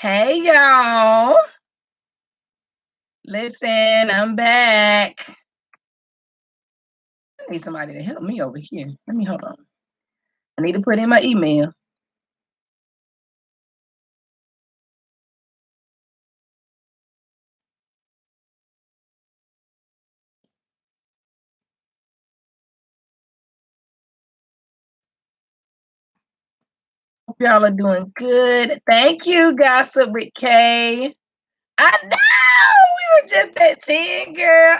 Hey y'all. Listen, I'm back. I need somebody to help me over here. Let me hold on. I need to put in my email. Hope y'all are doing good. Thank you, Gossip with K. I know we were just at 10, girl.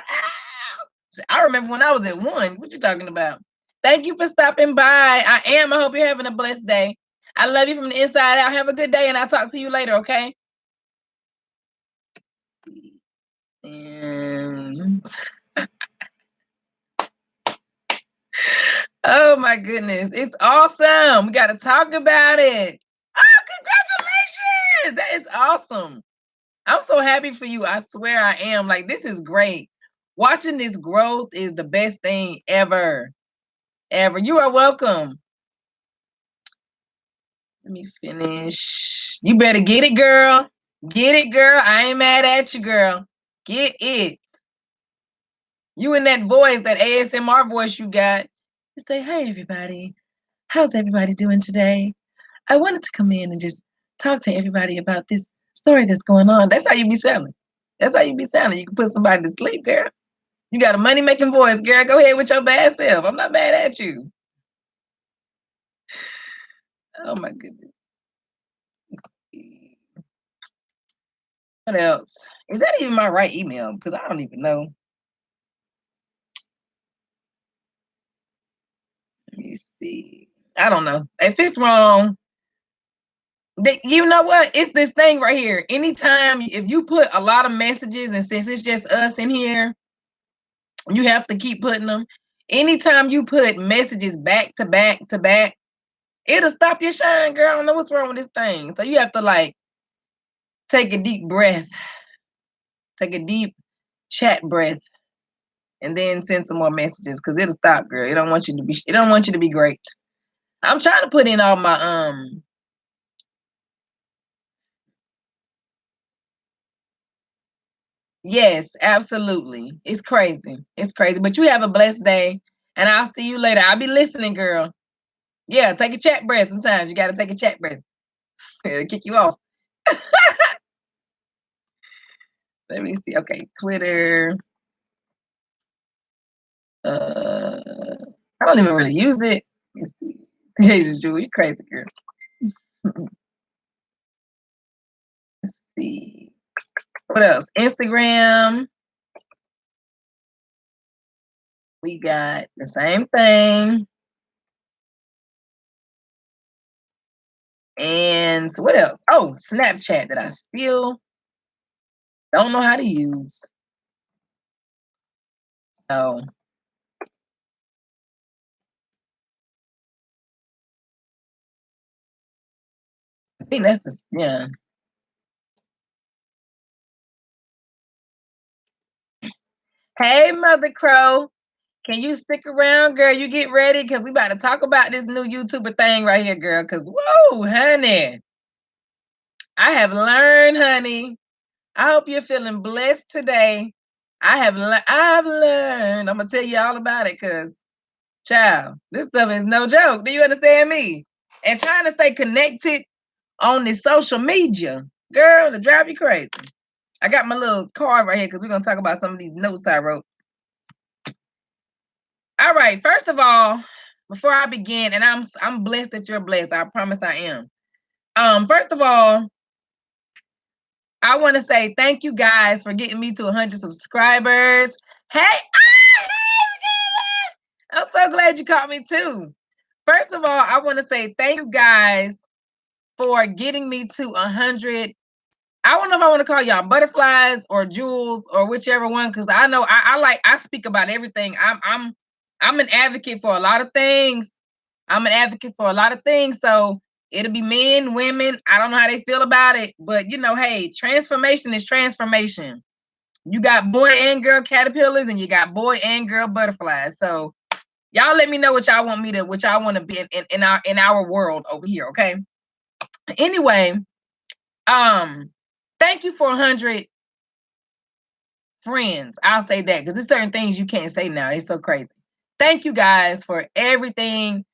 I remember when I was at 1. What you talking about? Thank you for stopping by. I hope you're having a blessed day. I love you from the inside out. Have a good day, and I'll talk to you later, okay? And oh my goodness, it's awesome. We got to talk about it. Oh, congratulations! That is awesome. I'm so happy for you. I swear I am. Like, this is great. Watching this growth is the best thing ever. Ever. You are welcome. Let me finish. You better get it, girl. Get it, girl. I ain't mad at you, girl. Get it. You and that voice, that ASMR voice you got. You say, hey, everybody. How's everybody doing today? I wanted to come in and just talk to everybody about this story that's going on. That's how you be sounding. That's how you be sounding. You can put somebody to sleep, girl. You got a money-making voice, girl. Go ahead with your bad self. I'm not mad at you. Oh, my goodness. What else? Is that even my right email? Because I don't even know. Let me see. I don't know. If it's wrong, you know what? It's this thing right here. Anytime, if you put a lot of messages, and since it's just us in here, you have to keep putting them. Anytime you put messages back to back to back, it'll stop your shine, girl. I don't know what's wrong with this thing. So you have to like take a deep breath, take a deep chat breath, and then send some more messages because it'll stop, girl. It don't want you to be. It don't want you to be great. I'm trying to put in all my Yes, absolutely. It's crazy. It's crazy. But you have a blessed day, and I'll see you later. I'll be listening, girl. Yeah, take a chat breath. Sometimes you got to take a chat breath. It'll kick you off. Let me see. Okay, Twitter. I don't even really use it. Let's see. Jesus, Drew, you crazy girl. Let's see. What else? Instagram. We got the same thing. And what else? Oh, Snapchat that I still don't know how to use. So I think that's the yeah. Hey, Mother Crow. Can you stick around, girl? You get ready because we about to talk about this new YouTuber thing right here, girl. Because whoa, honey. I have learned, honey. I hope you're feeling blessed today. I've learned. I'm gonna tell you all about it because child, this stuff is no joke. Do you understand me? And trying to stay connected on this social media, girl, to drive you crazy. I got my little card right here because we're gonna talk about some of these notes I wrote. All right, first of all, before I begin, and I'm blessed that you're blessed. I promise I am. First of all, I want to say thank you guys for getting me to 100 subscribers. Hey, I'm so glad you caught me too. First of all, I want to say thank you guys for getting me to 100. I don't know if I want to call y'all butterflies or jewels or whichever one, because I know I speak about everything. I'm an advocate for a lot of things. I'm an advocate for a lot of things. So it'll be men, women. I don't know how they feel about it, but you know, hey, transformation is transformation. You got boy and girl caterpillars, and you got boy and girl butterflies. So y'all let me know what y'all want to be in our world over here, okay? Anyway, Thank you for 100 friends. I'll say that because there's certain things you can't say now. It's so crazy. Thank you guys for everything.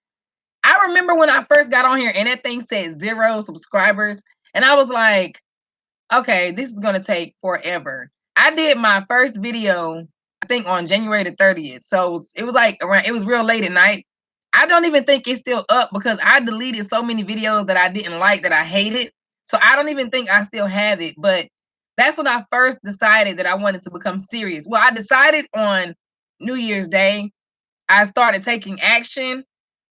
I remember when I first got on here and that thing said 0 subscribers, and I was like, okay, this is gonna take forever. I did my first video, I think on January the 30th. So it was like around, it was real late at night. I don't even think it's still up because I deleted so many videos that I didn't like, that I hated. So I don't even think I still have it. But that's when I first decided that I wanted to become serious. Well, I decided on New Year's Day. I started taking action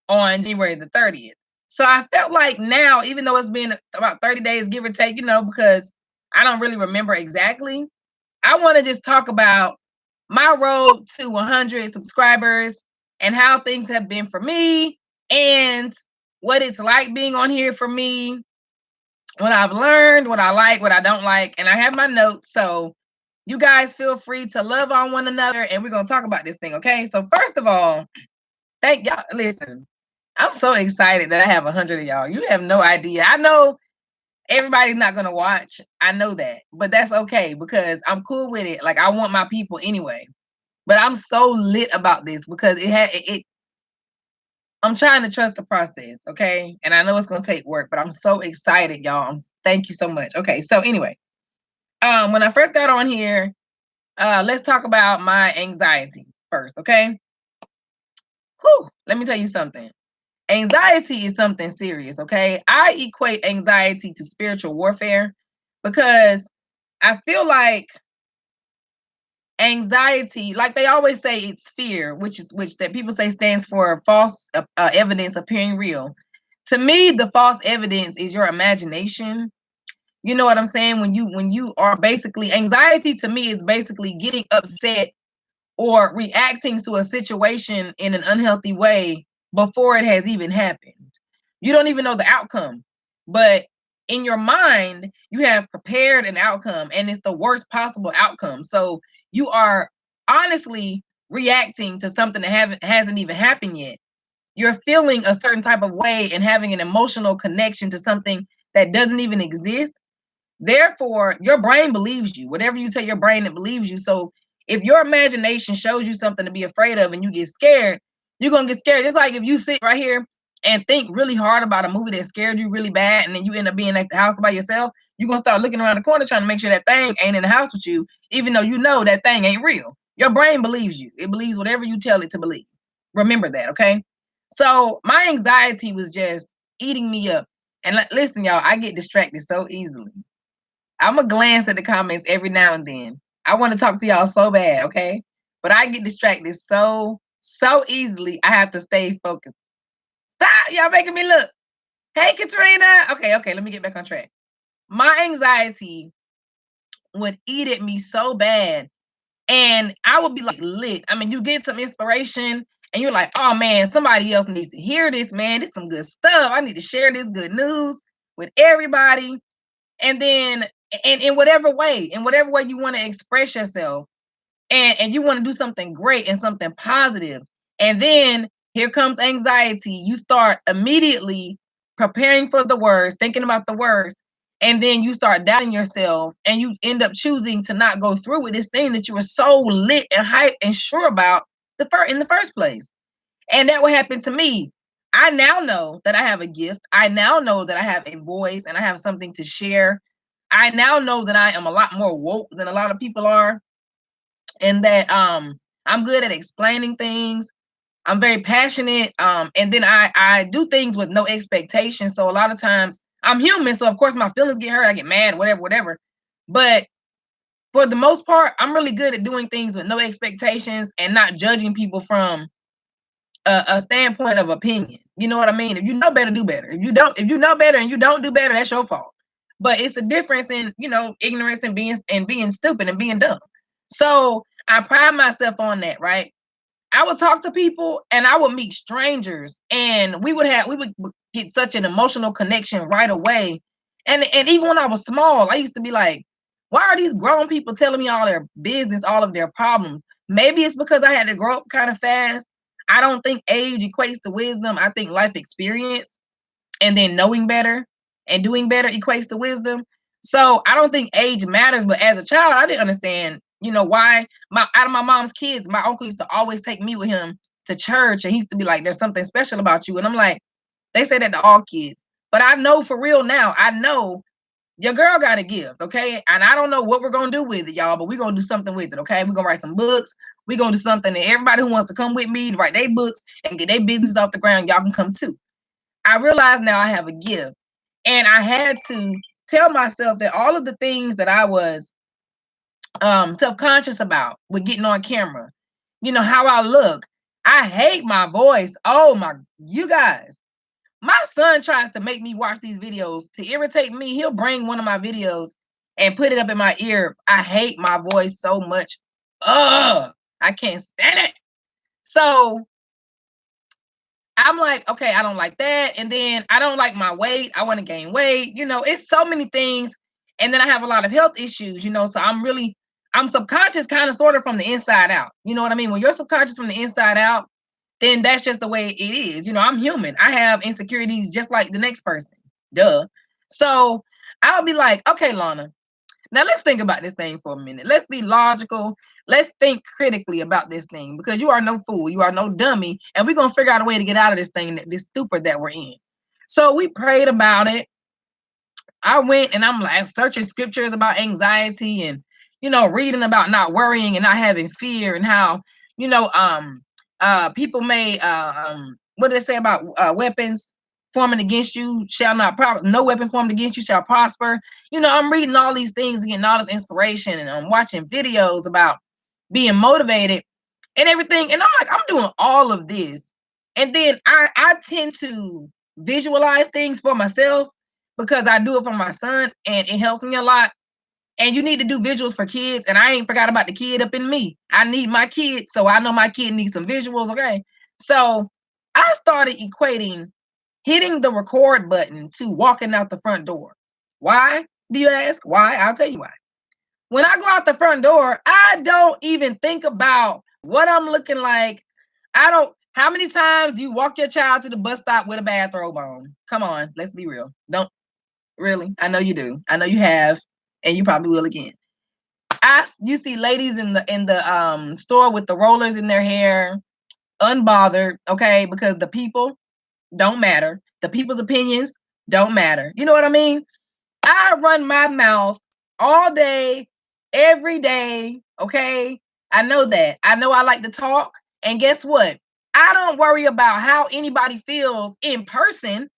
on January the 30th. So I felt like now, even though it's been about 30 days, give or take, because I don't really remember exactly, I want to just talk about my road to 100 subscribers and how things have been for me and what it's like being on here for me, what I've learned, what I like, what I don't like. And I have my notes. So you guys feel free to love on one another and we're going to talk about this thing. Okay. So, first of all, thank y'all. Listen, I'm so excited that I have 100 of y'all. You have no idea. I know everybody's not gonna watch. I know that, but that's okay because I'm cool with it. Like I want my people anyway. But I'm so lit about this because I'm trying to trust the process, okay? And I know it's gonna take work, but I'm so excited, y'all. Thank you so much. Okay, so anyway, when I first got on here, let's talk about my anxiety first, okay? Whew, let me tell you something. Anxiety is something serious, okay? I equate anxiety to spiritual warfare because I feel like anxiety, like they always say, it's fear, which that people say stands for false evidence appearing real. To me, the false evidence is your imagination. You know what I'm saying? When you are basically, anxiety to me is basically getting upset or reacting to a situation in an unhealthy way before it has even happened. You don't even know the outcome, but in your mind, you have prepared an outcome and it's the worst possible outcome. So you are honestly reacting to something that hasn't even happened yet. You're feeling a certain type of way and having an emotional connection to something that doesn't even exist. Therefore, your brain believes you. Whatever you tell your brain, it believes you. So if your imagination shows you something to be afraid of and you get scared, you're gonna get scared. Just like if you sit right here and think really hard about a movie that scared you really bad, and then you end up being at the house by yourself, you're gonna start looking around the corner trying to make sure that thing ain't in the house with you, even though you know that thing ain't real. Your brain believes you. It believes whatever you tell it to believe. Remember that, okay? So my anxiety was just eating me up. And listen, y'all, I get distracted so easily. I'm gonna glance at the comments every now and then. I want to talk to y'all so bad, okay? But I get distracted so easily. I have to stay focused. Stop! Y'all making me look. Hey, Katrina. Okay. Let me get back on track. My anxiety would eat at me so bad, and I would be like lit. I mean, you get some inspiration, and you're like, oh man, somebody else needs to hear this, man. This is some good stuff. I need to share this good news with everybody. And then and in whatever way you want to express yourself, and you want to do something great and something positive, and then here comes anxiety. You start immediately preparing for the worst, thinking about the worst, and then you start doubting yourself and you end up choosing to not go through with this thing that you were so lit and hyped and sure about in the first place. And that would happen to me. I now know that I have a gift. I now know that I have a voice and I have something to share. I now know that I am a lot more woke than a lot of people are, and that I'm good at explaining things. I'm very passionate, and then I do things with no expectation. So a lot of times I'm human, so of course my feelings get hurt. I get mad, whatever. But for the most part, I'm really good at doing things with no expectations and not judging people from a standpoint of opinion. You know what I mean? If you know better, do better. If you know better and you don't do better, that's your fault. But it's a difference in, ignorance and being stupid and being dumb. So I pride myself on that, right? I would talk to people and I would meet strangers and we would get such an emotional connection right away. And even when I was small, I used to be like, why are these grown people telling me all their business, all of their problems? Maybe it's because I had to grow up kind of fast. I don't think age equates to wisdom. I think life experience and then knowing better and doing better equates to wisdom. So I don't think age matters, but as a child, I didn't understand, why out of my mom's kids, my uncle used to always take me with him to church, and he used to be like, "There's something special about you," and I'm like, they say that to all kids, but I know for real now. I know your girl got a gift, okay? And I don't know what we're gonna do with it, y'all, but we're gonna do something with it, okay? We're gonna write some books. We're gonna do something, and everybody who wants to come with me to write their books and get their business off the ground, y'all can come too. I realize now I have a gift, and I had to tell myself that all of the things that I was self-conscious about with getting on camera, how I look. I hate my voice. Oh my, you guys. My son tries to make me watch these videos to irritate me. He'll bring one of my videos and put it up in my ear. I hate my voice so much. Ugh, I can't stand it. So I'm like, okay, I don't like that. And then I don't like my weight. I want to gain weight. It's so many things. And then I have a lot of health issues, so I'm subconscious kind of sort of from the inside out. You know what I mean? When you're subconscious from the inside out, then that's just the way it is. I'm human. I have insecurities just like the next person. Duh. So I'll be like, okay, Lana, now let's think about this thing for a minute. Let's be logical. Let's think critically about this thing, because you are no fool. You are no dummy. And we're going to figure out a way to get out of this thing, this stupor that we're in. So we prayed about it. I went and I'm like searching scriptures about anxiety and, reading about not worrying and not having fear, and how, people may, what do they say about weapons forming against you shall not prosper. No weapon formed against you shall prosper. I'm reading all these things and getting all this inspiration, and I'm watching videos about being motivated and everything. And I'm like, I'm doing all of this. And then I tend to visualize things for myself because I do it for my son and it helps me a lot. And you need to do visuals for kids. And I ain't forgot about the kid up in me. I need my kid. So I know my kid needs some visuals. Okay. So I started equating hitting the record button to walking out the front door. Why, do you ask? Why? I'll tell you why. When I go out the front door, I don't even think about what I'm looking like. How many times do you walk your child to the bus stop with a bathrobe on? Come on, let's be real. Don't really. I know you do. I know you have, and you probably will again. You see ladies in the store with the rollers in their hair, unbothered, okay, because the people don't matter. The people's opinions don't matter. You know what I mean? I run my mouth all day, every day. Okay. I know that. I know I like to talk. And guess what? I don't worry about how anybody feels in person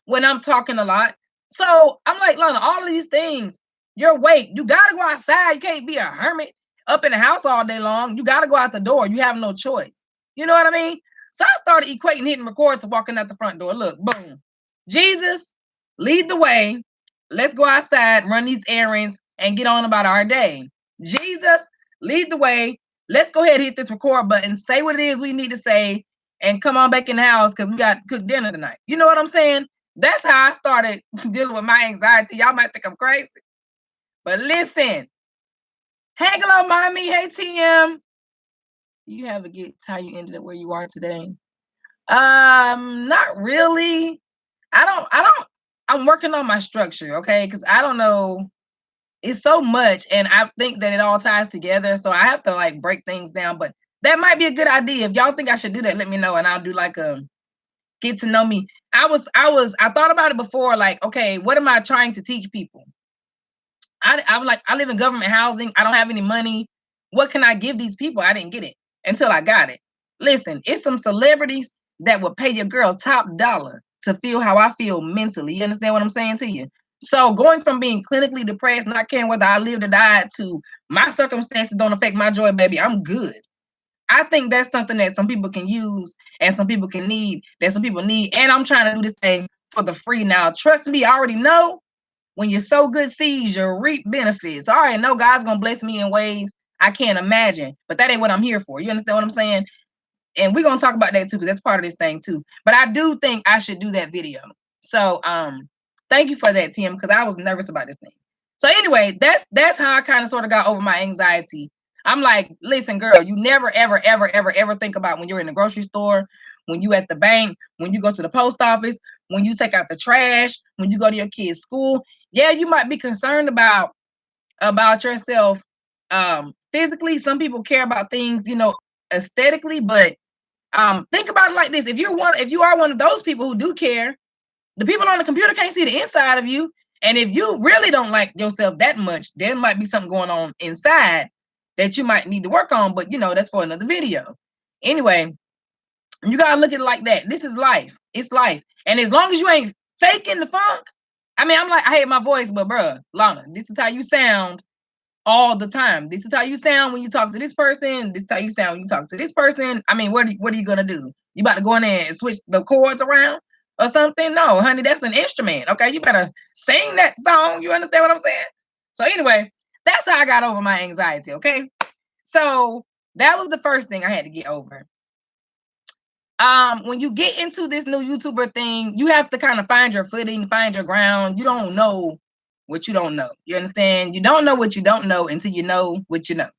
when I'm talking a lot. So I'm like, Lana, all of these things, your weight, you got to go outside. You can't be a hermit up in the house all day long. You got to go out the door. You have no choice. You know what I mean? So I started equating hitting record to walking out the front door. Look, boom. Jesus, lead the way. Let's go outside, run these errands, and get on about our day. Jesus, lead the way. Let's go ahead and hit this record button, say what it is we need to say, and come on back in the house because we got to cook dinner tonight. You know what I'm saying? That's how I started dealing with my anxiety. Y'all might think I'm crazy. But listen. Hey, hello, mommy. Hey, TM. You have a guess how you ended up where you are today? Not really. I'm working on my structure, okay? Because I don't know. It's so much, and I think that it all ties together. So I have to like break things down. But that might be a good idea. If y'all think I should do that, let me know, and I'll do like a get to know me. I thought about it before, like, okay, what am I trying to teach people? I'm like, I live in government housing. I don't have any money. What can I give these people? I didn't get it until I got it. Listen, it's some celebrities that would pay your girl top dollar to feel how I feel mentally. You understand what I'm saying to you? So going from being clinically depressed, not caring whether I lived or died, to my circumstances don't affect my joy, baby, I'm good. I think that's something that some people can use and some people can need, that some people need. And I'm trying to do this thing for the free now. Trust me, I already know when you sow good seeds, you reap benefits. I already know God's going to bless me in ways I can't imagine, but that ain't what I'm here for. You understand what I'm saying? And we're going to talk about that too, because that's part of this thing too. But I do think I should do that video. So thank you for that, Tim, because I was nervous about this thing. So anyway, that's how I kind of sort of got over my anxiety. I'm like, listen, girl, you never, ever, ever, ever, ever think about when you're in the grocery store, when you at the bank, when you go to the post office, when you take out the trash, when you go to your kids' school. Yeah, you might be concerned about yourself physically. Some people care about things, aesthetically, but think about it like this. If you are one of those people who do care, the people on the computer can't see the inside of you. And if you really don't like yourself that much, there might be something going on inside that you might need to work on. But that's for another video. Anyway, you gotta look at it like that. This is life. It's life. And as long as you ain't faking the funk, I mean, I hate my voice, but bruh, Lana, this is how you sound all the time. This is how you sound when you talk to this person. This is how you sound when you talk to this person. I mean, what are you gonna do? You about to go in there and switch the chords around or something? No, honey, that's an instrument. Okay, you better sing that song. You understand what I'm saying? So anyway, that's how I got over my anxiety. Okay, so that was the first thing I had to get over. When you get into this new YouTuber thing, you have to kind of find your footing, find your ground. You don't know what you don't know. You understand? You don't know what you don't know until you know what you know.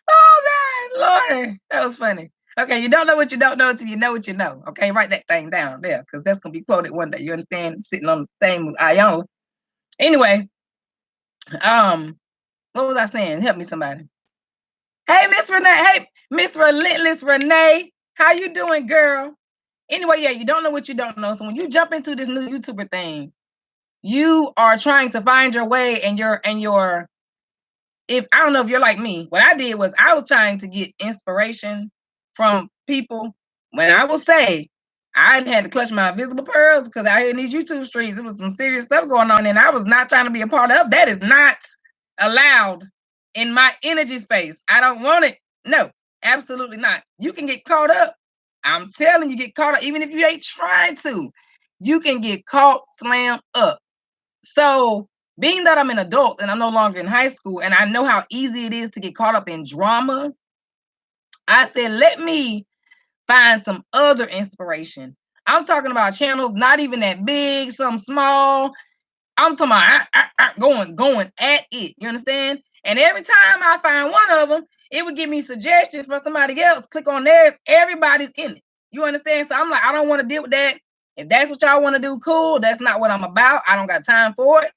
Oh God, Lord, that was funny. Okay, you don't know what you don't know until you know what you know. Okay, write that thing down there because that's gonna be quoted one day. You understand? I'm sitting on the thing with Iola. Anyway, what was I saying? Help me, somebody. Hey, Miss Renee. Hey, Miss Relentless Renee. How you doing, girl? Anyway, yeah, you don't know what you don't know. So when you jump into this new YouTuber thing, you are trying to find your way, and if I don't know if you're like me, what I did was I was trying to get inspiration from people. When I will say I had to clutch my invisible pearls because out here in these YouTube streets, there was some serious stuff going on, and I was not trying to be a part of. That is not allowed in my energy space. I don't want it. No, absolutely not. You can get caught up. I'm telling you, get caught up. Even if you ain't trying to, you can get caught, slam up. So being that I'm an adult and I'm no longer in high school, and I know how easy it is to get caught up in drama, I said, let me find some other inspiration. I'm talking about channels not even that big, some small. I'm talking about going at it. You understand? And every time I find one of them, it would give me suggestions for somebody else. Click on theirs. Everybody's in it. You understand? So I'm like, I don't want to deal with that. If that's what y'all want to do, cool. That's not what I'm about. I don't got time for it.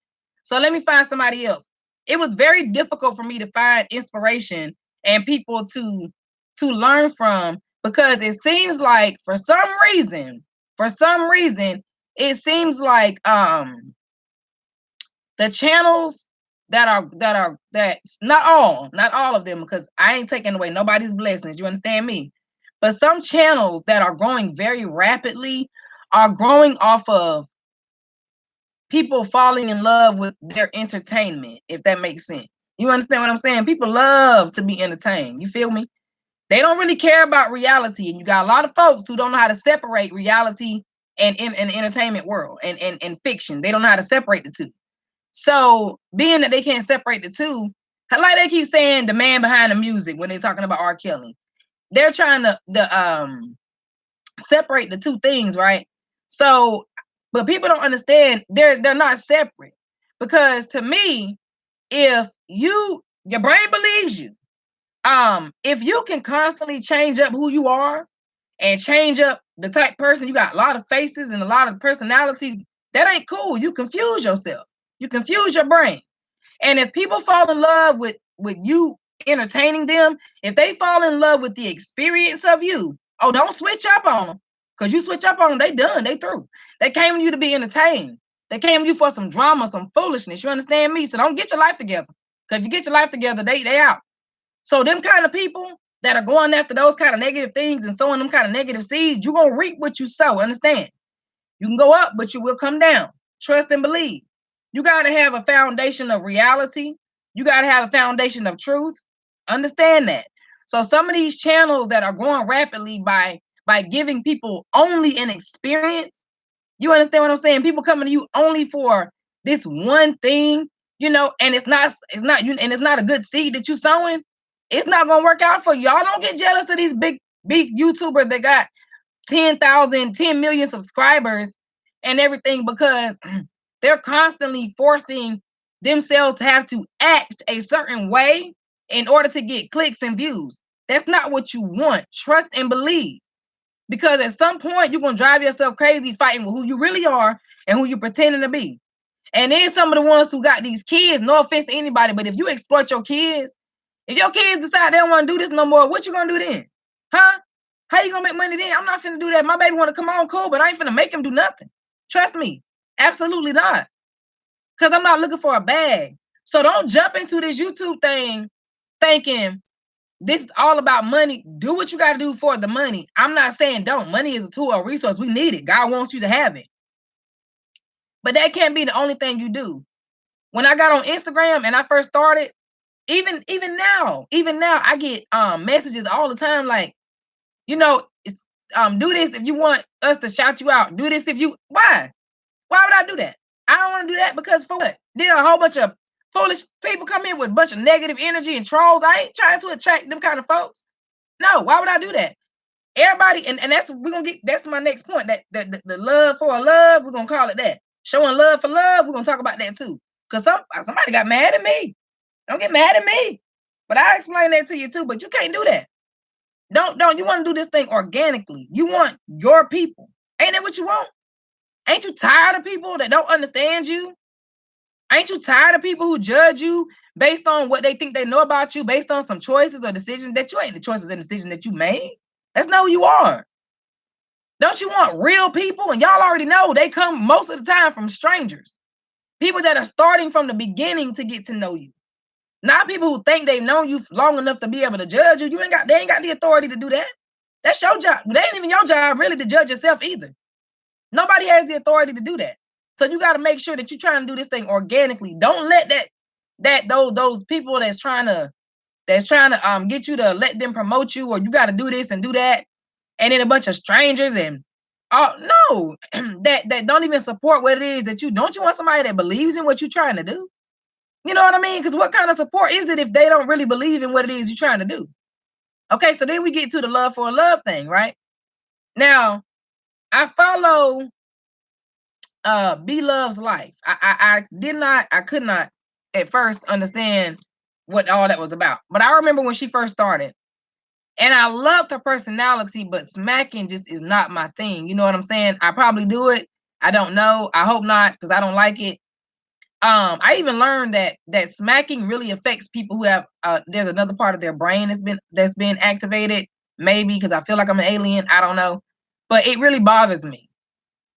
So let me find somebody else. It was very difficult for me to find inspiration and people to learn from, because it seems like for some reason, it seems like the channels that's not all of them, because I ain't taking away nobody's blessings. You understand me? But some channels that are growing very rapidly are growing off of people falling in love with their entertainment, if that makes sense. You understand what I'm saying? People love to be entertained. You feel me? They don't really care about reality. And you got a lot of folks who don't know how to separate reality and in the entertainment world and fiction. They don't know how to separate the two. So being that they can't separate the two, like they keep saying the man behind the music when they're talking about R. Kelly, they're trying to separate the two things, right? So, but people don't understand they're not separate, because to me, if your brain believes you, if you can constantly change up who you are and change up the type person, you got a lot of faces and a lot of personalities, that ain't cool. You confuse yourself. You confuse your brain. And if people fall in love with you entertaining them, if they fall in love with the experience of you, oh, don't switch up on them. Because you switch up on them, they done, they through. They came to you to be entertained. They came to you for some drama, some foolishness. You understand me? So don't get your life together. Because if you get your life together, they out. So them kind of people that are going after those kind of negative things and sowing them kind of negative seeds, you're going to reap what you sow. Understand? You can go up, but you will come down. Trust and believe. You got to have a foundation of reality. You got to have a foundation of truth. Understand that. So some of these channels that are growing rapidly by giving people only an experience, you understand what I'm saying? People coming to you only for this one thing, and it's not you, and it's not a good seed that you're sowing. It's not gonna work out for you. Y'all don't get jealous of these big YouTubers that got 10,000, 10 million subscribers and everything, because they're constantly forcing themselves to have to act a certain way in order to get clicks and views. That's not what you want. Trust and believe. Because at some point, you're going to drive yourself crazy fighting with who you really are and who you're pretending to be. And then some of the ones who got these kids, no offense to anybody, but if you exploit your kids, if your kids decide they don't want to do this no more, what you going to do then? Huh? How you going to make money then? I'm not finna do that. My baby want to come on, cool, but I ain't finna make him do nothing. Trust me. Absolutely not. Because I'm not looking for a bag. So don't jump into this YouTube thing thinking this is all about money. Do what you got to do for the money. I'm not saying don't. Money is a tool, a resource. We need it. God wants you to have it. But that can't be the only thing you do. When I got on Instagram and I first started, even now, I get messages all the time like, you know, it's do this if you want us to shout you out. Do this if you why? Why would I do that? I don't want to do that because for what? Then a whole bunch of foolish people come in with a bunch of negative energy and trolls. I ain't trying to attract them kind of folks. No, why would I do that? Everybody, and that's we're gonna get that's my next point. That the love for a love, we're gonna call it that. Showing love for love, we're gonna talk about that too. Because somebody got mad at me. Don't get mad at me. But I explain that to you too. But you can't do that. Don't you want to do this thing organically? You want your people. Ain't that what you want? Ain't you tired of people that don't understand you? Ain't you tired of people who judge you based on what they think they know about you, based on some choices or decisions that you ain't the choices and decisions that you made? That's not who you are. Don't you want real people? And y'all already know they come most of the time from strangers. People that are starting from the beginning to get to know you. Not people who think they've known you long enough to be able to judge you. They ain't got the authority to do that. That's your job. They ain't even your job really to judge yourself either. Nobody has the authority to do that. So you got to make sure that you're trying to do this thing organically. Don't let those people that's trying to get you to let them promote you, or you got to do this and do that, and then a bunch of strangers and no, that don't even support what it is that you don't. You want somebody that believes in what you're trying to do. You know what I mean? Because what kind of support is it if they don't really believe in what it is you're trying to do? Okay, so then we get to the love for a love thing, right? Now, I follow B Love's Life. I could not at first understand what all that was about. But I remember when she first started. And I loved her personality, but smacking just is not my thing. You know what I'm saying? I probably do it. I don't know. I hope not, because I don't like it. I even learned that smacking really affects people who have there's another part of their brain that's been activated, maybe because I feel like I'm an alien. I don't know. But it really bothers me.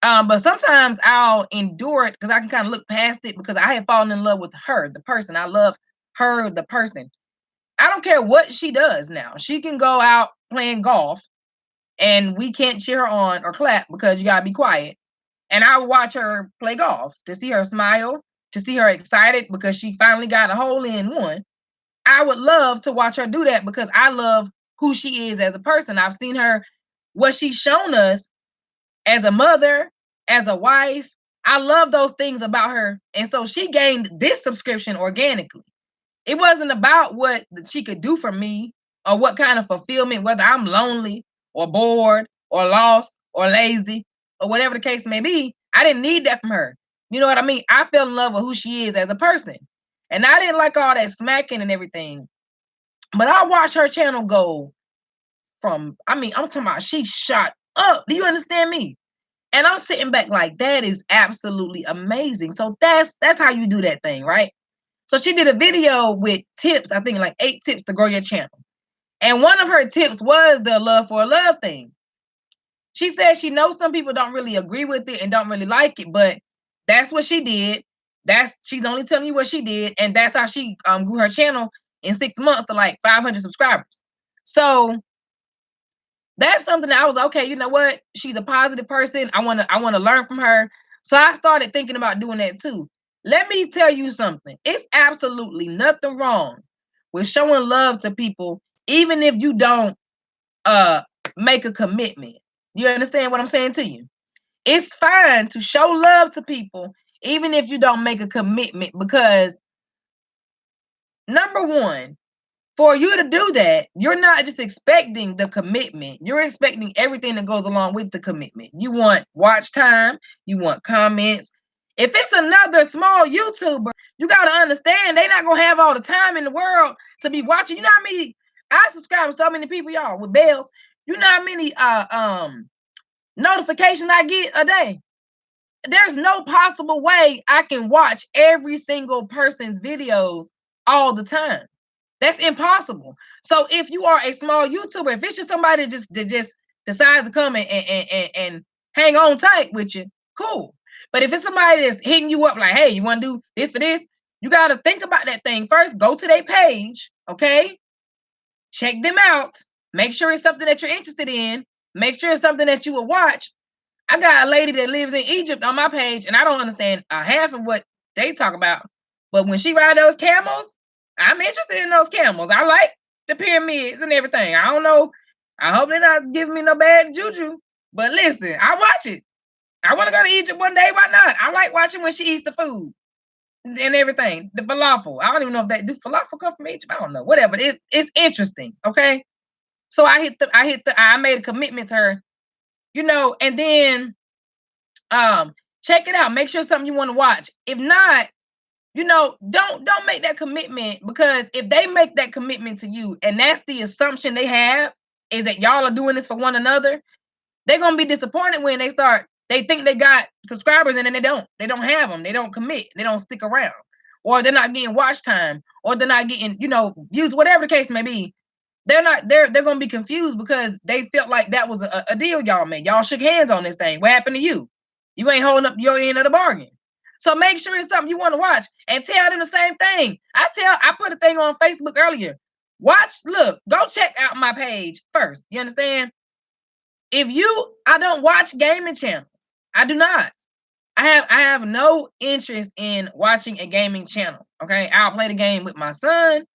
But sometimes I'll endure it because I can kind of look past it because I have fallen in love with her, the person. I love her, the person. I don't care what she does now. She can go out playing golf and we can't cheer her on or clap because you gotta be quiet. And I would watch her play golf to see her smile, to see her excited because she finally got a hole in one. I would love to watch her do that because I love who she is as a person. I've seen her, what she's shown us as a mother, as a wife. I love those things about her. And so she gained this subscription organically. It wasn't about what she could do for me or what kind of fulfillment, whether I'm lonely or bored or lost or lazy or whatever the case may be. I didn't need that from her. You know what I mean? I fell in love with who she is as a person. And I didn't like all that smacking and everything. But I watched her channel go from, I'm talking about she shot up. Do you understand me? And I'm sitting back like, that is absolutely amazing. So that's how you do that thing, right? So she did a video with tips, I think like 8 tips to grow your channel. And one of her tips was the love for a love thing. She said she knows some people don't really agree with it and don't really like it, but that's what she did. She's only telling you what she did, and that's how she grew her channel in 6 months to like 500 subscribers. So that's something that I was okay. You know what? She's a positive person. I want to learn from her. So I started thinking about doing that too. Let me tell you something. It's absolutely nothing wrong with showing love to people, even if you don't make a commitment. You understand what I'm saying to you? It's fine to show love to people, even if you don't make a commitment, because number one, for you to do that, you're not just expecting the commitment. You're expecting everything that goes along with the commitment. You want watch time. You want comments. If it's another small YouTuber, you got to understand they're not going to have all the time in the world to be watching. You know how many I subscribe to so many people, y'all, with bells. You know how many notifications I get a day? There's no possible way I can watch every single person's videos all the time. That's impossible. So if you are a small YouTuber, if it's just somebody that just decides to come and hang on tight with you, cool. But if it's somebody that's hitting you up like, hey, you want to do this for this, you got to think about that thing first. Go to their page, okay? Check them out. Make sure it's something that you're interested in. Make sure it's something that you will watch. I got a lady that lives in Egypt on my page, and I don't understand a half of what they talk about. But when she ride those camels, I'm interested in those camels. I like the pyramids and everything. I don't know. I hope they're not giving me no bad juju. But listen, I watch it. I want to go to Egypt one day. Why not? I like watching when she eats the food and everything. The falafel. I don't even know if they do falafel come from Egypt. I don't know. Whatever. It's interesting. Okay. So I made a commitment to her, and then check it out. Make sure it's something you want to watch. If not, don't make that commitment, because if they make that commitment to you and that's the assumption they have is that y'all are doing this for one another, they're gonna be disappointed when they think they got subscribers and then they don't. They don't have them. They don't commit. They don't stick around, or they're not getting watch time, or they're not getting views, whatever the case may be. They're gonna be confused because they felt like that was a deal y'all made. Y'all shook hands on this thing. What happened to you? You ain't holding up your end of the bargain. So make sure it's something you want to watch and tell them the same thing. I put a thing on Facebook earlier. Go check out my page first. You understand? I don't watch gaming channels. I do not. I have no interest in watching a gaming channel. Okay. I'll play the game with my son.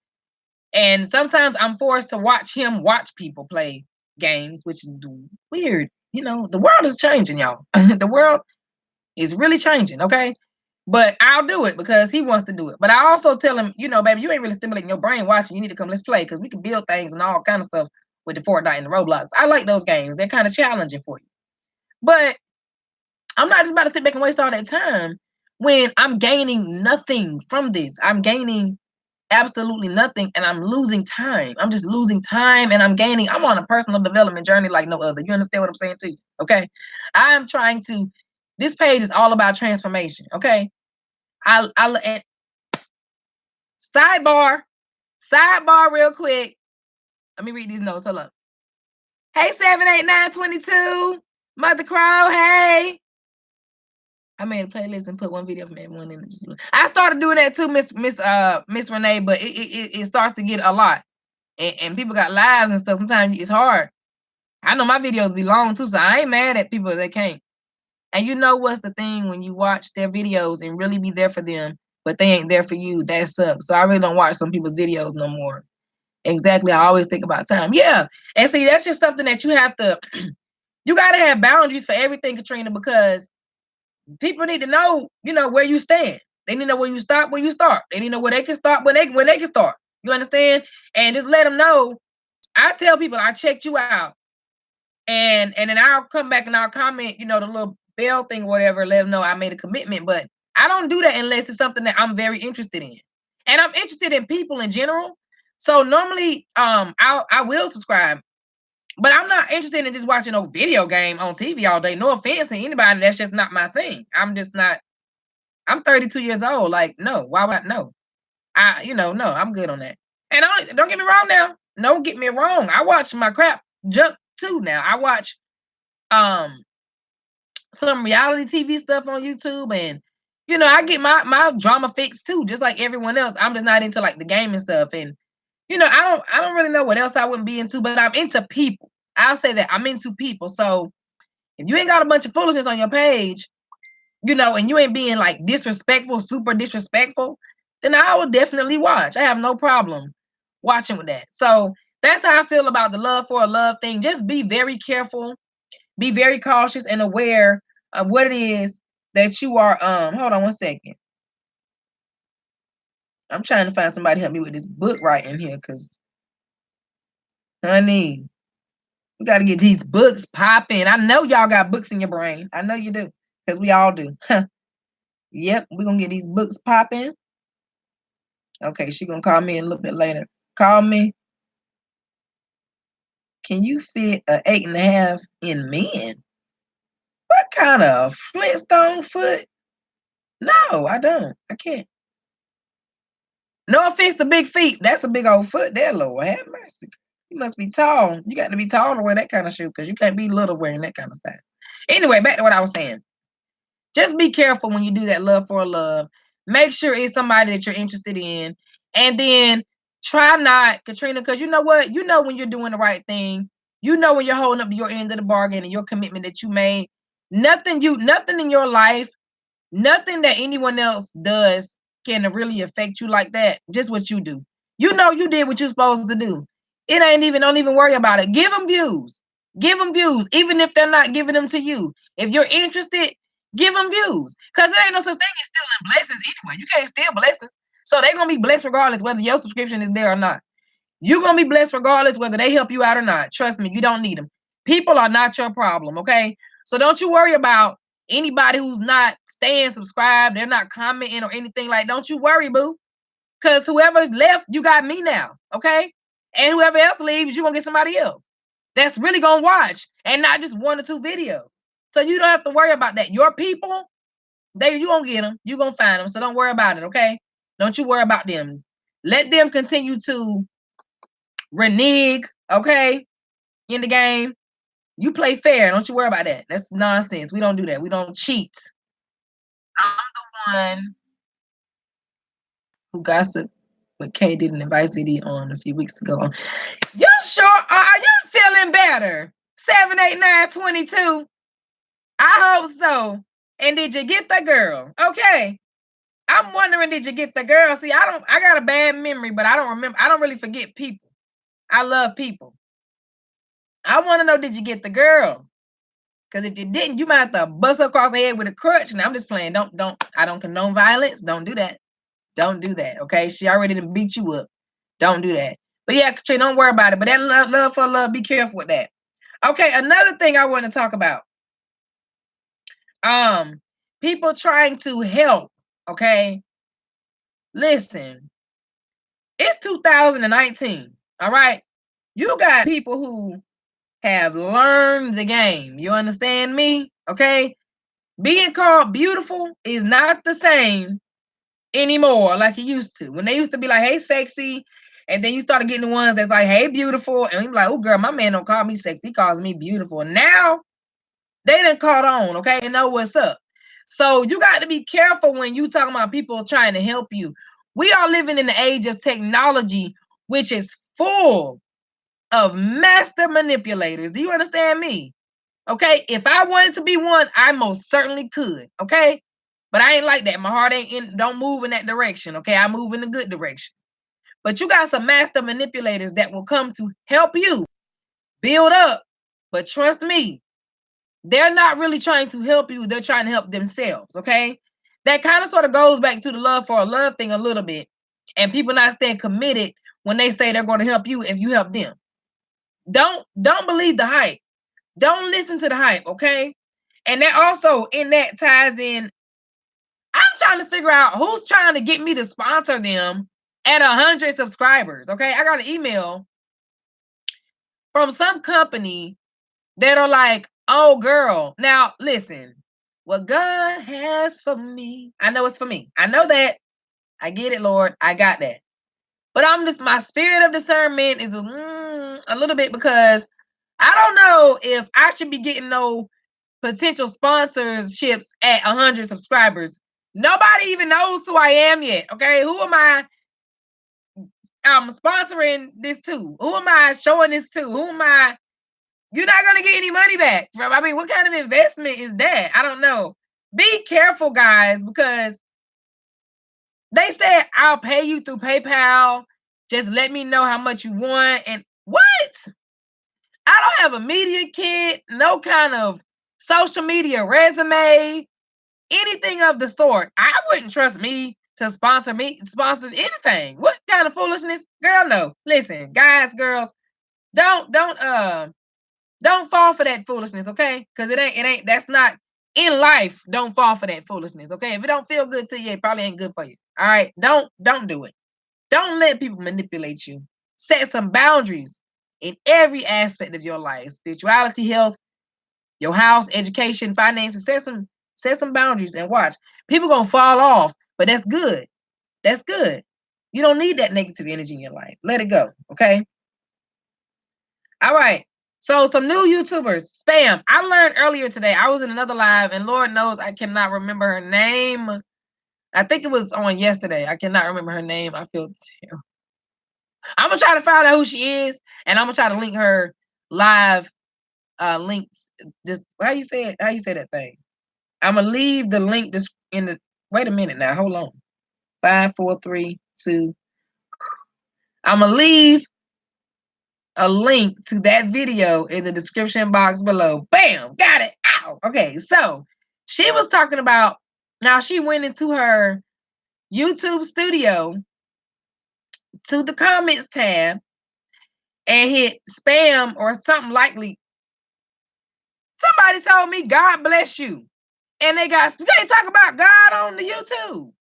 And sometimes I'm forced to watch him watch people play games, which is weird. The world is changing, y'all. The world is really changing, okay? But I'll do it because he wants to do it. But I also tell him, baby, you ain't really stimulating your brain watching. You need to come, let's play, because we can build things and all kind of stuff with the Fortnite and the Roblox. I like those games. They're kind of challenging for you. But I'm not just about to sit back and waste all that time when I'm gaining nothing from this. I'm gaining absolutely nothing, and I'm losing time. I'm just losing time, and I'm on a personal development journey like no other. You understand what I'm saying to you? Okay. This page is all about transformation. Okay. And sidebar real quick. Let me read these notes. Hold up. Hey, 78922, Mother Crow. Hey. I made a playlist and put one video from everyone in it. I started doing that too, Miss Renee, but it starts to get a lot. And people got lives and stuff. Sometimes it's hard. I know my videos be long too, so I ain't mad at people that can't. And you know what's the thing when you watch their videos and really be there for them, but they ain't there for you? That sucks. So I really don't watch some people's videos no more. Exactly. I always think about time. Yeah. And see, that's just something that you have to, you got to have boundaries for everything, Katrina, because people need to know, where you stand. They need to know where you stop, where you start. They need to know where they can start, when they can start. You understand? And just let them know. I tell people I checked you out, and then I'll come back and I'll comment, the little bell thing or whatever, let them know I made a commitment. But I don't do that unless it's something that I'm very interested in, and I'm interested in people in general. So normally, I will subscribe, but I'm not interested in just watching no video game on TV all day. No offense to anybody, that's just not my thing. I'm just not. I'm 32 years old. Like, no, why would I? No, no, I'm good on that. And don't get me wrong now. Don't get me wrong. I watch my crap junk too now. I watch some reality TV stuff on YouTube, and I get my drama fix too, just like everyone else. I'm just not into like the gaming stuff, and I don't really know what else I wouldn't be into, but I'm into people. I'll say that I'm into people. So if you ain't got a bunch of foolishness on your page, and you ain't being like disrespectful, super disrespectful, then I will definitely watch. I have no problem watching with that. So that's how I feel about the love for a love thing. Just be very careful, be very cautious and aware of what it is that you are. Hold on one second. I'm trying to find somebody to help me with this book writing here, because honey, we got to get these books popping. I know y'all got books in your brain. I know you do, because we all do. Yep, we're going to get these books popping. Okay, she going to call me a little bit later. Call me. Can you fit a 8.5 in men? What kind of Flintstone foot? No, I don't. I can't. No offense to big feet. That's a big old foot there, Lord. Have mercy. You must be tall. You got to be tall to wear that kind of shoe because you can't be little wearing that kind of stuff. Anyway, back to what I was saying. Just be careful when you do that love for love. Make sure it's somebody that you're interested in. And then try not, Katrina, because you know what? You know when you're doing the right thing. You know when you're holding up your end of the bargain and your commitment that you made. Nothing in your life, nothing that anyone else does can really affect you like that. Just what you do. You know you did what you're supposed to do. It ain't even, don't even worry about it. Give them views. Give them views, even if they're not giving them to you. If you're interested, give them views. Because there ain't no such thing as stealing blessings anyway. You can't steal blessings. So they're going to be blessed regardless whether your subscription is there or not. You're going to be blessed regardless whether they help you out or not. Trust me, you don't need them. People are not your problem, okay? So don't you worry about anybody who's not staying subscribed. They're not commenting or anything like. Don't you worry, boo. Because whoever's left, you got me now, okay? And whoever else leaves, you're going to get somebody else that's really going to watch and not just 1 or 2 videos. So you don't have to worry about that. Your people, you going to get them. You're going to find them. So don't worry about it, okay? Don't you worry about them. Let them continue to renege, okay, in the game. You play fair. Don't you worry about that. That's nonsense. We don't do that. We don't cheat. I'm the one who gossiped what Kay did an advice video on a few weeks ago. You sure are you feeling better? 78922. I hope so. And did you get the girl? Okay. I'm wondering, did you get the girl? See, I got a bad memory, but I don't remember. I don't really forget people. I love people. I want to know, did you get the girl? Because if you didn't, you might have to bust her across the head with a crutch. And I'm just playing. I don't condone violence. Don't do that. Don't do that. Okay. She already done beat you up. Don't do that. But yeah, Katrina, don't worry about it. But that love for love, be careful with that. Okay, another thing I want to talk about. People trying to help. Okay. Listen, it's 2019. All right. You got people who have learned the game. You understand me? Okay. Being called beautiful is not the same anymore like it used to. When they used to be like, hey, sexy. And then you started getting the ones that's like, hey, beautiful. And you're like, oh, girl, my man don't call me sexy. He calls me beautiful. And now they done caught on, okay, and know what's up. So you got to be careful when you talking about people trying to help you. We are living in the age of technology, which is full of master manipulators. Do you understand me? Okay, if I wanted to be one, I most certainly could. Okay, but I ain't like that. My heart don't move in that direction. Okay, I move in the good direction. But you got some master manipulators that will come to help you build up. But trust me, they're not really trying to help you. They're trying to help themselves. Okay, that kind of sort of goes back to the love for a love thing a little bit, and people not staying committed when they say they're going to help you if you help them. Don't believe the hype. Don't listen to the hype, okay? And that also in that ties in, I'm trying to figure out who's trying to get me to sponsor them at 100 subscribers, okay? I got an email from some company that are like, oh, girl. Now, listen, what God has for me, I know it's for me. I know that. I get it, Lord. I got that. But my spirit of discernment is a little bit, because I don't know if I should be getting no potential sponsorships at 100 subscribers. Nobody even knows who I am yet. Okay, who am I sponsoring this to? Who am I showing this to? Who am I? You're not gonna get any money back from. I mean, what kind of investment is that? I don't know. Be careful, guys, because they said I'll pay you through PayPal. Just let me know how much you want. And what? I don't have a media kit, no kind of social media resume, anything of the sort. I wouldn't trust me to sponsor anything. What kind of foolishness? Girl, no. Listen, guys, girls, don't fall for that foolishness, okay? Because it ain't that's not in life. Don't fall for that foolishness, okay? If it don't feel good to you, it probably ain't good for you. All right. Don't do it. Don't let people manipulate you. Set some boundaries in every aspect of your life. Spirituality, health, your house, education, finances. Set some boundaries and watch. People gonna fall off, but that's good. That's good. You don't need that negative energy in your life. Let it go. Okay. All right. So some new YouTubers. Spam. I learned earlier today. I was in another live, and Lord knows I cannot remember her name. I think it was on yesterday. I cannot remember her name. I feel terrible. I'm gonna try to find out who she is, and I'm gonna try to link her live links. Just how you say it? How you say that thing? I'm gonna leave the link this in the. Wait a minute now. Hold on. 5, 4, 3, 2. I'm gonna leave a link to that video in the description box below. Bam, got it. Ow. Okay, so she was talking about now she went into her YouTube studio to the comments tab and hit spam or something likely. Somebody told me God bless you. And they talk about God on the YouTube.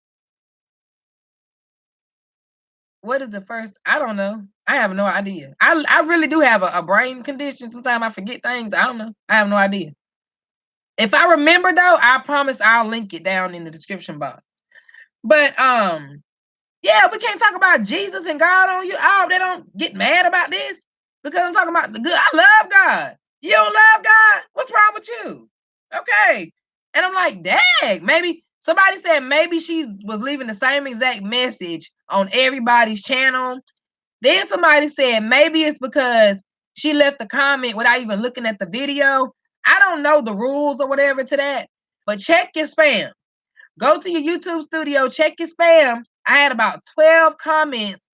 What is the first? I don't know. I have no idea. I really do have a brain condition. Sometimes I forget things. I don't know. I have no idea. If I remember though, I promise I'll link it down in the description box. But yeah, we can't talk about Jesus and God on you. Oh, they don't get mad about this because I'm talking about the good. I love God. You don't love God? What's wrong with you? Okay. And I'm like, dang, maybe somebody said maybe she was leaving the same exact message on everybody's channel. Then somebody said maybe it's because she left a comment without even looking at the video. I don't know the rules or whatever to that, but check your spam. Go to your YouTube studio, check your spam. I had about 12 comments.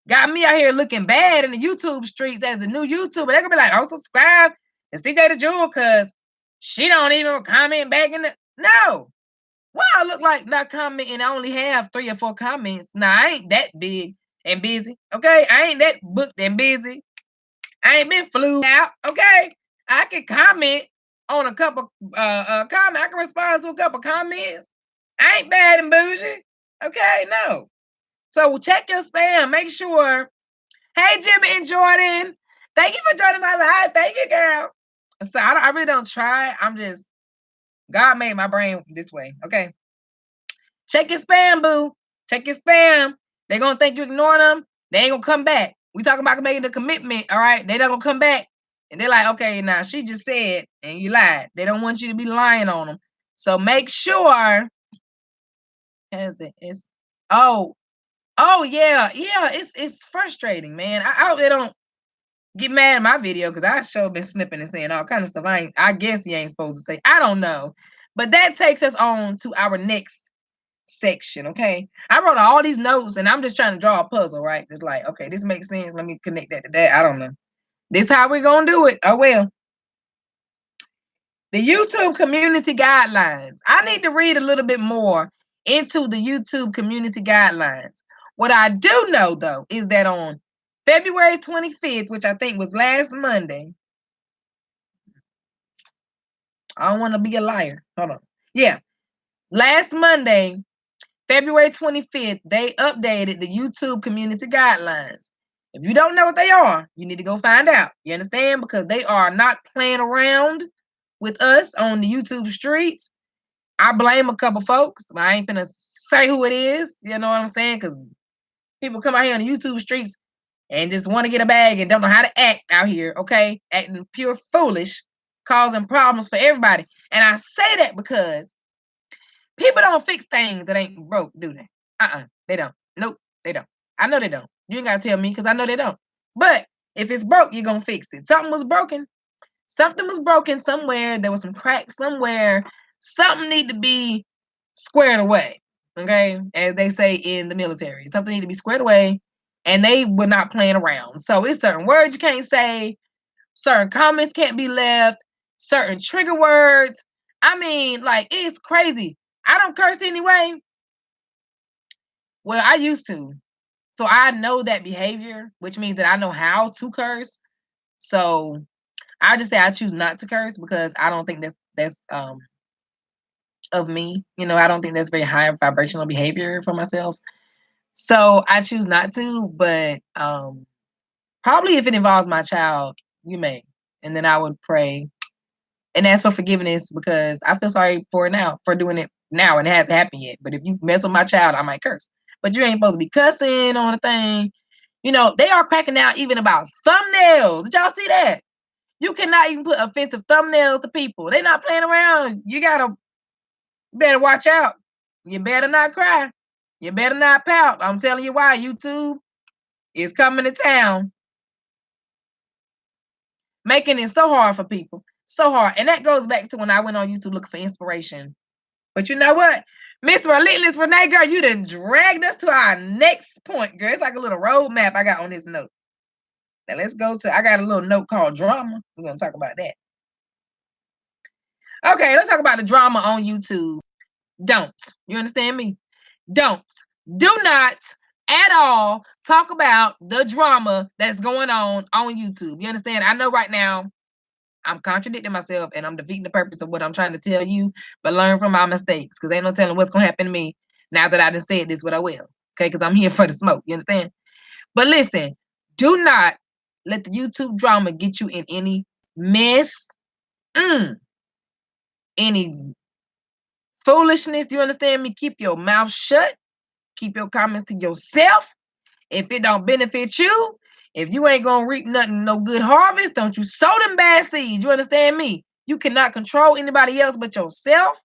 Got me out here looking bad in the YouTube streets as a new YouTuber. They're gonna be like, oh, subscribe to CJ the Jewel because she don't even comment back in the. No. Well, I look like not commenting. I only have 3 or 4 comments. Nah, I ain't that big and busy. Okay. I ain't that booked and busy. I ain't been flew out. Okay. I can comment on a couple comment. I can respond to a couple comments. I ain't bad and bougie. Okay, no. So check your spam. Make sure. Hey, Jimmy and Jordan. Thank you for joining my live. Thank you, girl. So I really don't try. I'm just, God made my brain this way. Okay. Check your spam, boo. Check your spam. They're going to think you ignoring them. They ain't going to come back. We talking about making a commitment, all right? They not going to come back. And they're like, okay, now she just said, and you lied. They don't want you to be lying on them. So make sure. It's oh yeah, it's frustrating, man. I hope they don't get mad at my video because I sure been snipping and saying all kind of stuff. I guess you ain't supposed to say. I don't know, but that takes us on to our next section. Okay, I wrote all these notes and I'm just trying to draw a puzzle, right? It's like, okay, this makes sense. Let me connect that to that. I don't know. This how we're gonna do it. Oh well. The YouTube community guidelines. I need to read a little bit more into the YouTube community guidelines. What I do know, though, is that on February 25th, which I think was last Monday, I don't want to be a liar. Hold on. Yeah. Last Monday, February 25th, they updated the YouTube community guidelines. If you don't know what they are, you need to go find out. You understand? Because they are not playing around with us on the YouTube streets. I blame a couple folks. But I ain't finna say who it is. You know what I'm saying? Because people come out here on the YouTube streets and just want to get a bag and don't know how to act out here, okay? Acting pure foolish, causing problems for everybody. And I say that because people don't fix things that ain't broke, do they? They don't. Nope, they don't. I know they don't. You ain't gotta tell me because I know they don't. But if it's broke, you're gonna fix it. Something was broken. Something was broken somewhere. There was some cracks somewhere. Something need to be squared away. Okay, as they say in the military, something need to be squared away, and they were not playing around. So it's certain words you can't say, certain comments can't be left, certain trigger words. I mean, like it's crazy. I don't curse anyway. Well, I used to. So I know that behavior, which means that I know how to curse. So I just say I choose not to curse because I don't think that's of me. You know, I don't think that's very high vibrational behavior for myself. So I choose not to, but Probably if it involves my child, you may. And then I would pray and ask for forgiveness because I feel sorry for it now, for doing it now, and it hasn't happened yet. But if you mess with my child, I might curse. But you ain't supposed to be cussing on a thing. You know, they are cracking down even about thumbnails. Did y'all see that? You cannot even put offensive thumbnails to people. They're not playing around. You gotta better watch out. You better not cry. You better not pout. I'm telling you why. YouTube is coming to town, making it so hard for people. So hard. And that goes back to when I went on YouTube looking for inspiration. But you know what? Miss Relentless Renee, girl, you done dragged us to our next point, girl. It's like a little roadmap I got on this note. Now let's go to, I got a little note called drama. We're going to talk about that. Okay, let's talk about the drama on YouTube. Don't. You understand me? Don't. Do not at all talk about the drama that's going on YouTube. You understand? I know right now I'm contradicting myself and I'm defeating the purpose of what I'm trying to tell you, but learn from my mistakes because ain't no telling what's going to happen to me now that I done said this, what I will. Okay, because I'm here for the smoke. You understand? But listen, do not let the YouTube drama get you in any mess, any foolishness. Do you understand me? Keep your mouth shut. Keep your comments to yourself. If it don't benefit you, if you ain't gonna reap nothing, no good harvest, don't you sow them bad seeds. You understand me? You cannot control anybody else but yourself.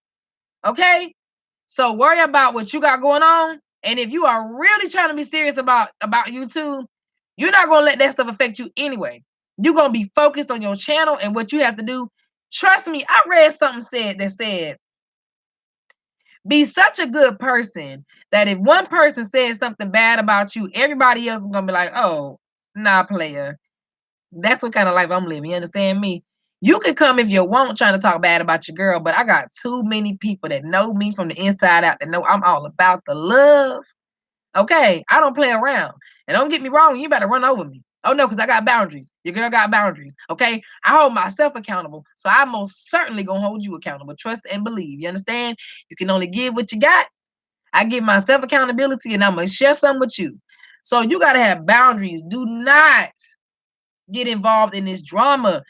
Okay? So worry about what you got going on. And if you are really trying to be serious about YouTube, you're not gonna let that stuff affect you anyway. You're gonna be focused on your channel and what you have to do. Trust me, I read something that said be such a good person that if one person says something bad about you, everybody else is gonna be like, oh, nah, player. That's what kind of life I'm living. You understand me? You can come if you want trying to talk bad about your girl, but I got too many people that know me from the inside out that know I'm all about the love. Okay, I don't play around. And don't get me wrong, you better run over me. Oh no, because I got boundaries. Your girl got boundaries. Okay. I hold myself accountable. So I most certainly gonna hold you accountable. Trust and believe. You understand? You can only give what you got. I give myself accountability and I'm gonna share some with you. So you gotta have boundaries. Do not get involved in this drama.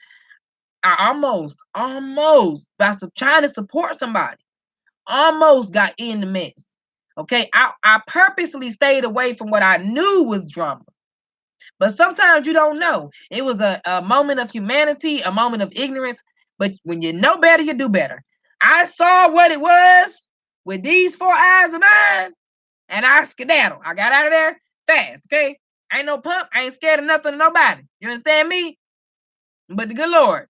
I almost by trying to support somebody, almost got in the mess. Okay, I purposely stayed away from what I knew was drama. But sometimes you don't know. It was a moment of humanity, a moment of ignorance. But when you know better, you do better. I saw what it was with these 4 eyes of mine, and I skedaddled. I got out of there fast. Okay, I ain't no punk. I ain't scared of nothing, nobody. You understand me? But the good Lord.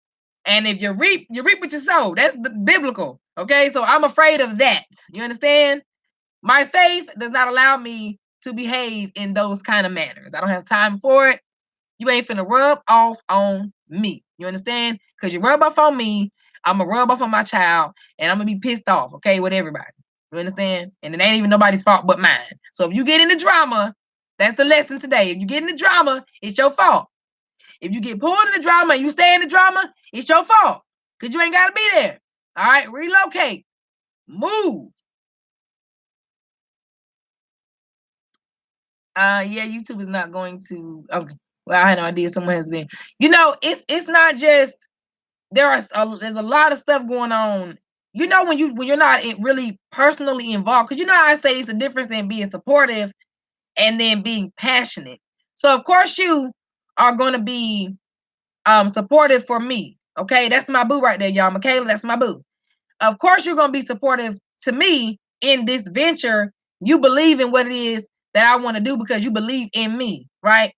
And if you reap what you sow. That's the biblical. Okay, so I'm afraid of that. You understand? My faith does not allow me to behave in those kind of manners. I don't have time for it. You ain't finna rub off on me. You understand? Because you rub off on me, I'm gonna rub off on my child, and I'm gonna be pissed off, okay, with everybody. You understand? And it ain't even nobody's fault but mine. So if you get into drama, that's the lesson today. If you get into drama, it's your fault. If you get pulled in the drama and you stay in the drama, it's your fault. Because you ain't gotta be there. All right, relocate, move. Yeah, YouTube is not going to. Okay, well, I had no idea someone has been. You know, it's not just there's a lot of stuff going on. You know, when you're not really personally involved, because you know I say it's a difference in being supportive and then being passionate. So of course you are going to be supportive for me. Okay, that's my boo right there, y'all. Michaela, that's my boo. Of course you're going to be supportive to me in this venture. You believe in what it is that I want to do because you believe in me, right?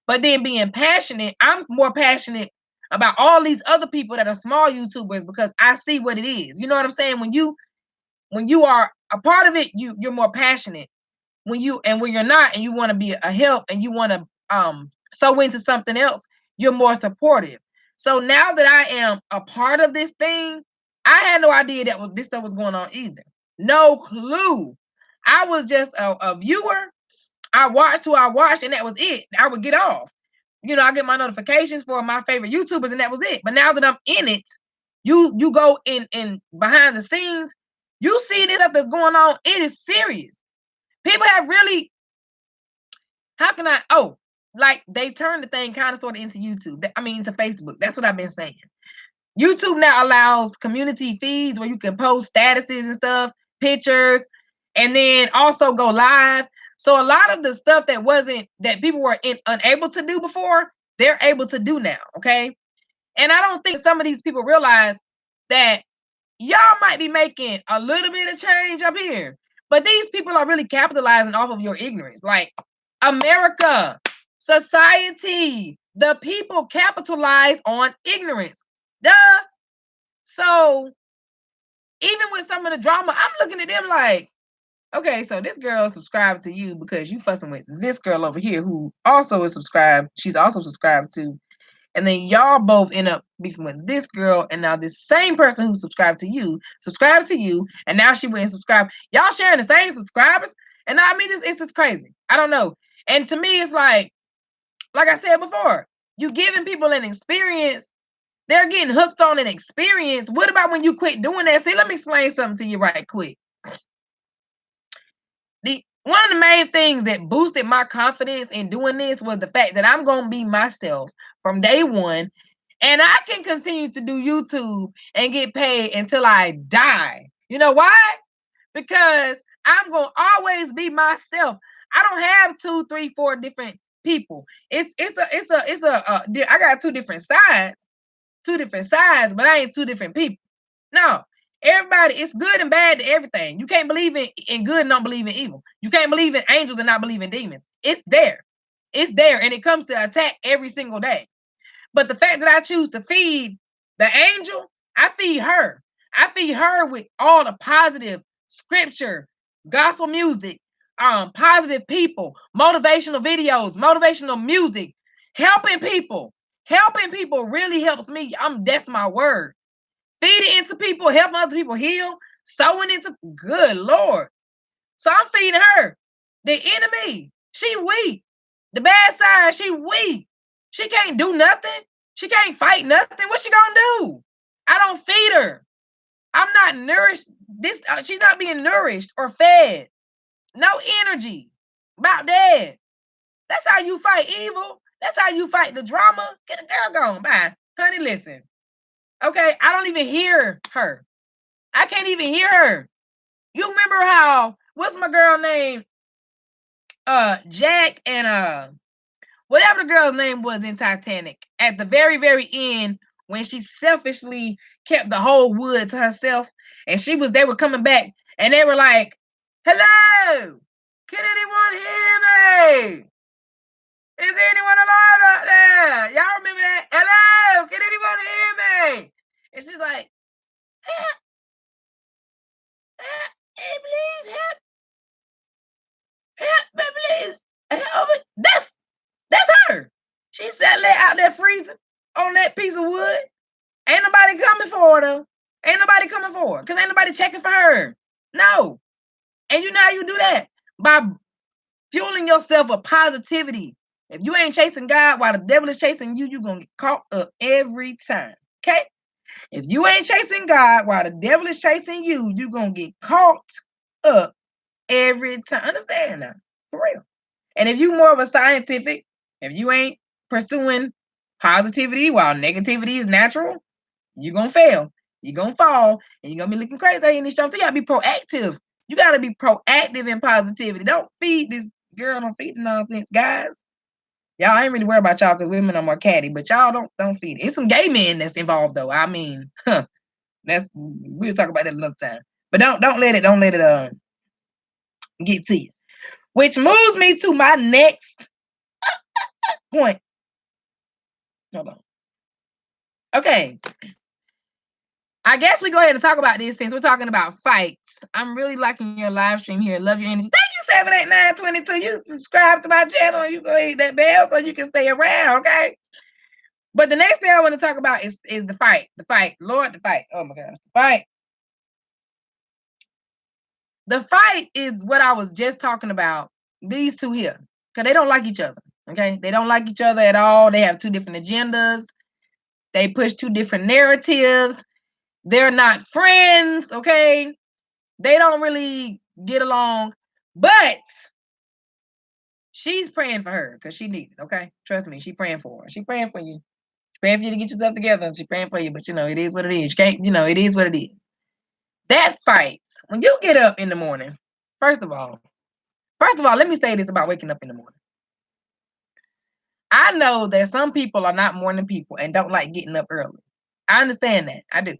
But then being passionate, I'm more passionate about all these other people that are small YouTubers because I see what it is. You know what I'm saying? When you are a part of it, you're more passionate. When you're not and you want to be a help and you want to sow into something else, you're more supportive. So now that I am a part of this thing, I had no idea that this stuff was going on either. No clue. I was just a viewer. I watched who I watched, and that was it. I would get off. You know, I get my notifications for my favorite YouTubers, and that was it. But now that I'm in it, you go in behind the scenes, you see this stuff that's going on. It is serious. People have really, how can I, like they turned the thing kind of sort of into YouTube. I mean, to Facebook. That's what I've been saying. YouTube now allows community feeds where you can post statuses and stuff, pictures, and then also go live. So a lot of the stuff that people were unable to do before, they're able to do now. Okay. And I don't think some of these people realize that y'all might be making a little bit of change up here, but these people are really capitalizing off of your ignorance. Like America, society, the people capitalize on ignorance. Duh. So even with some of the drama, I'm looking at them like, okay, so this girl subscribed to you because you fussing with this girl over here who also is subscribed. She's also subscribed to. And then y'all both end up beefing with this girl. And now this same person who subscribed to you, and now she went and subscribed. Y'all sharing the same subscribers. And I mean, it's just crazy. I don't know. And to me, it's like I said before, you giving people an experience. They're getting hooked on an experience. What about when you quit doing that? See, let me explain something to you right quick. One of the main things that boosted my confidence in doing this was the fact that I'm going to be myself from day one. And I can continue to do YouTube and get paid until I die. You know why? Because I'm going to always be myself. I don't have 2, 3, 4 different people. I got two different sides, but I ain't two different people. No, everybody, it's good and bad to everything. You can't believe in good and not believe in evil. You can't believe in angels and not believe in demons. It's there. It's there, and it comes to attack every single day. But the fact that I choose to feed the angel, I feed her. I feed her with all the positive scripture, gospel music, positive people, motivational videos, motivational music, helping people. Helping people really helps me. That's my word. Feeding into people, helping other people heal, sowing into good Lord. So I'm feeding her. The enemy, she weak. The bad side, she weak. She can't do nothing. She can't fight nothing. What's she gonna do? I don't feed her. I'm not nourished. She's not being nourished or fed. No energy. About that. That's how you fight evil. That's how you fight the drama. Get the girl gone. Bye. Honey, listen. Okay, I don't even hear her. I can't even hear her. You remember how, what's my girl name? Jack and whatever the girl's name was in Titanic. At the very, very end, when she selfishly kept the whole wood to herself, and they were coming back, and they were like, hello, can anyone hear me? Is anyone alive out there? Y'all remember that? Hello, can anyone hear me? And she's like, hey, please help. Help me, please. Help me. That's her. She sat there out there freezing on that piece of wood. Ain't nobody coming for her, though. Ain't nobody coming for her because ain't nobody checking for her. No. And you know how you do that? By fueling yourself with positivity. If you ain't chasing God while the devil is chasing you, you're going to get caught up every time. Okay? If you ain't chasing God while the devil is chasing you, you're going to get caught up every time. Understand that? For real. And if you more of a scientific, if you ain't pursuing positivity while negativity is natural, you're going to fail. You're going to fall. And you're going to be looking crazy in these jumps. So you got to be proactive. You got to be proactive in positivity. Don't feed this girl. Don't feed the nonsense, guys. Y'all ain't really worried about y'all because women are more catty. But y'all don't feed it. It's some gay men that's involved, though. I mean, we'll talk about that another time. But don't let it get to you. Which moves me to my next point. Hold on. Okay. I guess we go ahead and talk about this since we're talking about fights. I'm really liking your live stream here. Love your energy. Thank you, 78922. You subscribe to my channel. You go hit that bell so you can stay around, okay? But the next thing I want to talk about is the fight. The fight. Lord, the fight. Oh my gosh. The fight. The fight is what I was just talking about. These two here. Because they don't like each other. Okay? They don't like each other at all. They have two different agendas. They push two different narratives. They're not friends, okay? They don't really get along. But She's praying for her because she needs it. Okay, trust me, she praying for her. She praying for you. She praying for you to get yourself together. She praying for you, but it is what it is. You can't, it is what it is. That fight when you get up in the morning. First of all, let me say this about waking up in the morning. I know that some people are not morning people and don't like getting up early. I understand that. I do.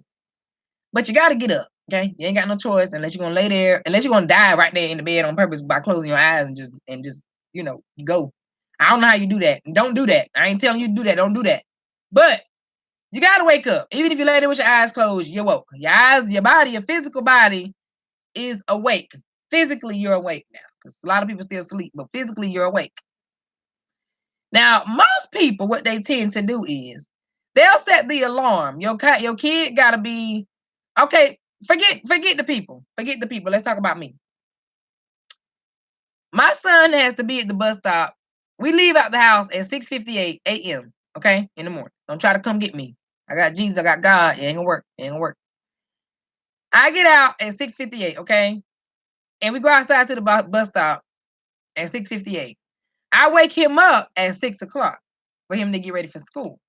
But you got to get up, okay? You ain't got no choice unless you're going to lay there, unless you're going to die right there in the bed on purpose by closing your eyes and just you go. I don't know how you do that. Don't do that. I ain't telling you to do that. Don't do that. But you got to wake up. Even if you lay there with your eyes closed, you're woke. Your eyes, your body, your physical body is awake. Physically, you're awake now because a lot of people still sleep, but physically, you're awake. Now, most people, what they tend to do is they'll set the alarm. Your kid gotta be okay. Forget the people. Forget the people. Let's talk about me. My son has to be at the bus stop. We leave out the house at 6:58 a.m. Okay, in the morning. Don't try to come get me. I got Jesus. I got God. It ain't gonna work. It ain't gonna work. I get out at 6:58. Okay, and we go outside to the bus stop at 6:58. I wake him up at 6 o'clock for him to get ready for school.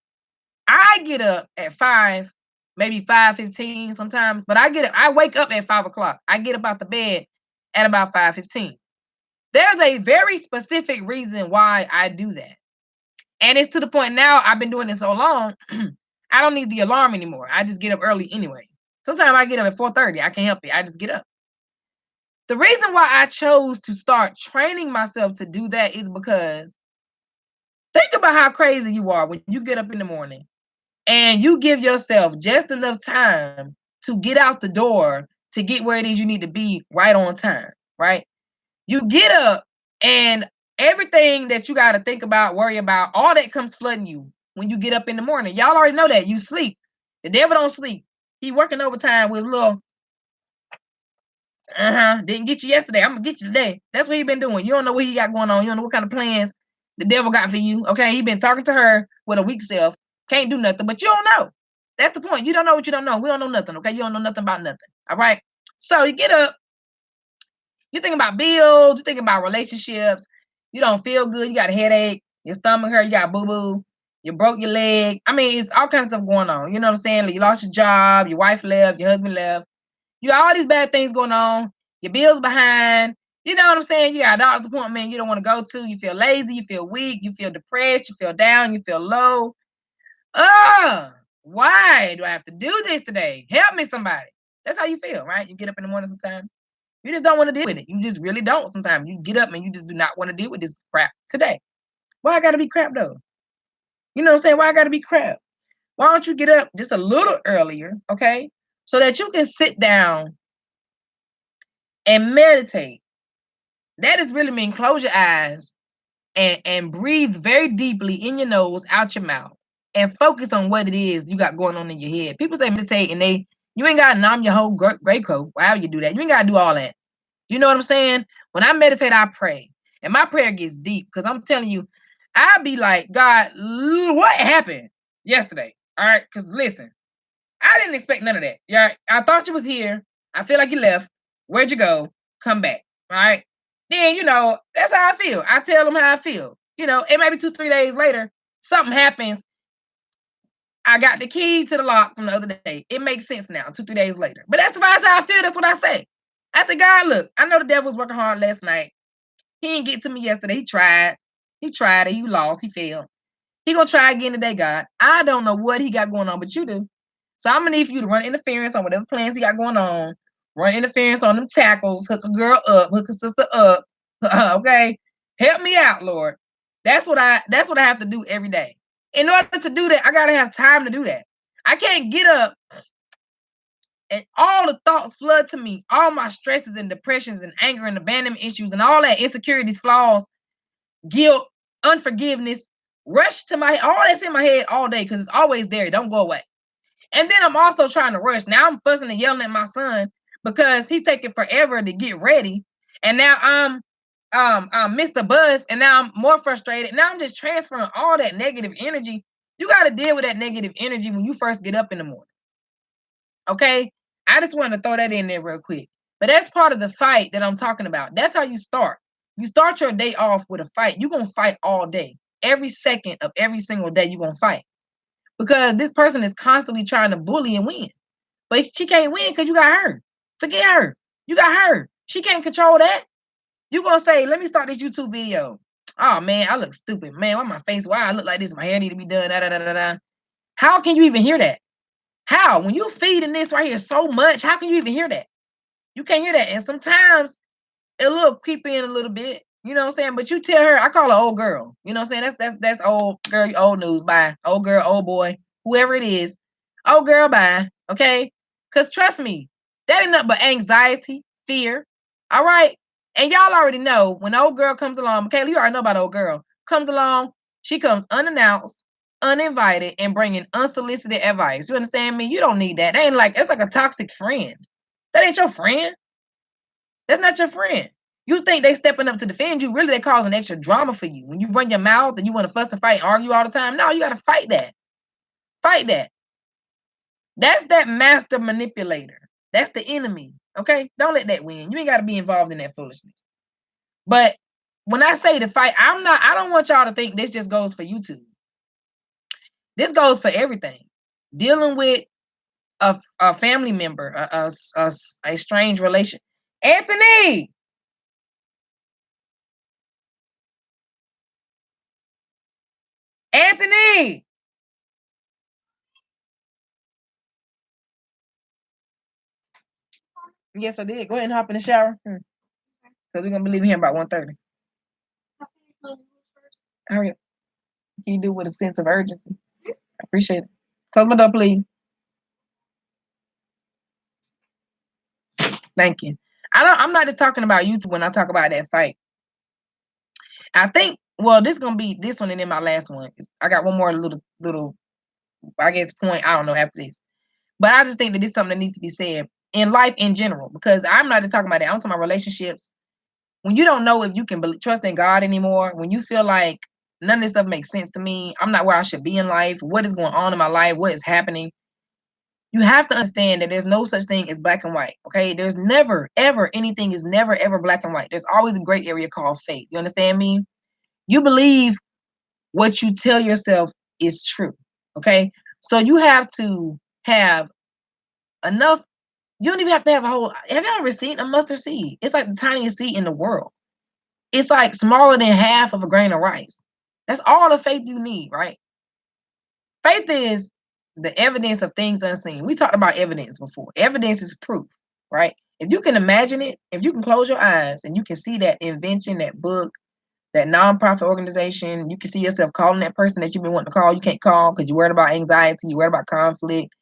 I get up at 5, maybe 5:15 sometimes, but I wake up at 5 o'clock. I get up out the bed at about 5:15. There's a very specific reason why I do that. And it's to the point now I've been doing this so long, I don't need the alarm anymore. I just get up early anyway. Sometimes I get up at 4:30. I can't help it. I just get up. The reason why I chose to start training myself to do that is because think about how crazy you are when you get up in the morning and you give yourself just enough time to get out the door to get where it is you need to be right on time, right? You get up and everything that you got to think about, worry about, all that comes flooding you when you get up in the morning. Y'all already know that. You sleep. The devil don't sleep. He working overtime with his little, didn't get you yesterday. I'm going to get you today. That's what he been doing. You don't know what he got going on. You don't know what kind of plans the devil got for you. Okay, he been talking to her with a weak self. Can't do nothing, but you don't know. That's the point. You don't know what you don't know. We don't know nothing, okay? You don't know nothing about nothing, all right? So you get up, you think about bills, you think about relationships, you don't feel good, you got a headache, your stomach hurt, you got boo-boo, you broke your leg. I mean, it's all kinds of stuff going on. You know what I'm saying? Like you lost your job, your wife left, your husband left. You got all these bad things going on, your bills behind. You know what I'm saying? You got a doctor's appointment you don't want to go to. You feel lazy, you feel weak, you feel depressed, you feel down, you feel low. Why do I have to do this today? Help me, somebody. That's how you feel, right? You get up in the morning sometimes. You just don't want to deal with it. You just really don't sometimes. You get up and you just do not want to deal with this crap today. Why I gotta be crap though? You know what I'm saying? Why I gotta be crap? Why don't you get up just a little earlier, okay? So that you can sit down and meditate. That is really mean close your eyes and breathe very deeply in your nose, out your mouth, and focus on what it is you got going on in your head. People say meditate and you ain't gotta numb your whole gray coat. However you do that. You ain't gotta do all that. You know what I'm saying? When I meditate, I pray. And my prayer gets deep because I'm telling you, I be like, God, what happened yesterday? All right. Because listen, I didn't expect none of that. Yeah. I thought you was here. I feel like you left. Where'd you go? Come back. All right. Then, that's how I feel. I tell them how I feel. It may be 2-3 days later, something happens. I got the key to the lock from the other day. It makes sense now, 2-3 days later. But that's how I feel. That's what I say. I said, God, look, I know the devil was working hard last night. He didn't get to me yesterday. He tried it. He lost. He failed. He gonna try again today, God. I don't know what he got going on, but you do. So I'm gonna need for you to run interference on whatever plans he got going on. Run interference on them tackles. Hook a girl up. Hook a sister up. Okay, help me out, Lord. That's what I have to do every day. In order to do that, I gotta have time to do that. I can't get up and all the thoughts flood to me, all my stresses and depressions and anger and abandonment issues and all that insecurities, flaws, guilt, unforgiveness, rush to my all that's in my head all day because it's always there. It don't go away. And then I'm also trying to rush. Now I'm fussing and yelling at my son because he's taking forever to get ready. And now I'm missed the bus and now I'm more frustrated. Now I'm just transferring all that negative energy. You got to deal with that negative energy when you first get up in the morning. Okay? I just wanted to throw that in there real quick. But that's part of the fight that I'm talking about. That's how you start. You start your day off with a fight. You're gonna fight all day. Every second of every single day, you're gonna fight. Because this person is constantly trying to bully and win. But she can't win because you got her. Forget her. You got her. She can't control that. You're gonna say, let me start this YouTube video. Oh man, I look stupid. Man, why my face? Why I look like this? My hair need to be done. Da, da, da, da, da. How can you even hear that? How? When you feeding this right here so much, how can you even hear that? You can't hear that. And sometimes it will creep in a little bit. You know what I'm saying? But you tell her, I call her old girl. You know what I'm saying? That's old girl, old news. Bye. Old girl, old boy, whoever it is. Old girl, bye. Okay? Because trust me, that ain't nothing but anxiety, fear. All right. And y'all already know when old girl comes along, Kayla, you already know about old girl. Comes along, she comes unannounced, uninvited, and bringing unsolicited advice. You understand me? You don't need that. That ain't like, it's like a toxic friend. That ain't your friend. That's not your friend. You think they stepping up to defend you. Really, they causing extra drama for you. When you run your mouth and you want to fuss and fight and argue all the time, no, you got to fight that. Fight that. That's that master manipulator. That's the enemy. Okay? Don't let that win. You ain't got to be involved in that foolishness. But when I say to fight, I don't want y'all to think this just goes for YouTube. This goes for everything. Dealing with a family member, a strange relation. Anthony! Anthony! Yes, I did. Go ahead and hop in the shower. Because we're going to be leaving here about 1:30. Hurry up. Can you do it with a sense of urgency? I appreciate it. Close my door, please. Thank you. I'm not just talking about YouTube when I talk about that fight. I think, well, this is going to be this one and then my last one. I got one more little, I guess, point. I don't know after this. But I just think that this is something that needs to be said in life in general. Because I'm not just talking about that. I'm talking about relationships. When you don't know if you can trust in God anymore, when you feel like none of this stuff makes sense to me, I'm not where I should be in life, what is going on in my life, what is happening, you have to understand that there's no such thing as black and white. Okay, there's never ever anything is never ever black and white. There's always a gray area called faith. You understand me? You believe what you tell yourself is true. Okay, so you have to have enough. You don't even have to have a whole. Have you ever seen a mustard seed? It's like the tiniest seed in the world. It's like smaller than half of a grain of rice. That's all the faith you need, right? Faith is the evidence of things unseen. We talked about evidence before. Evidence is proof, right? If you can imagine it, if you can close your eyes and you can see that invention, that book, that nonprofit organization, you can see yourself calling that person that you've been wanting to call, you can't call because you're worried about anxiety, you're worried about conflict,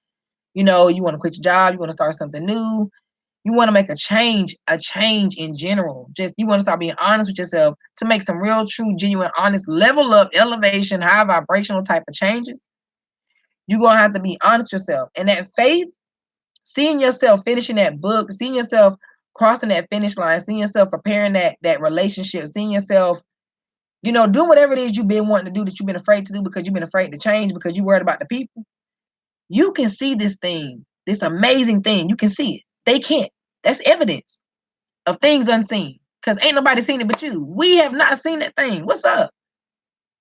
you know, you want to quit your job, you want to start something new, you want to make a change in general. Just you want to start being honest with yourself to make some real, true, genuine, honest, level up, elevation, high vibrational type of changes. You're gonna have to be honest with yourself. And that faith, seeing yourself finishing that book, seeing yourself crossing that finish line, seeing yourself preparing that relationship, seeing yourself, you know, doing whatever it is you've been wanting to do that you've been afraid to do because you've been afraid to change because you're worried about the people. You can see this thing, this amazing thing. You can see it. They can't. That's evidence of things unseen. Because ain't nobody seen it but you. We have not seen that thing. What's up?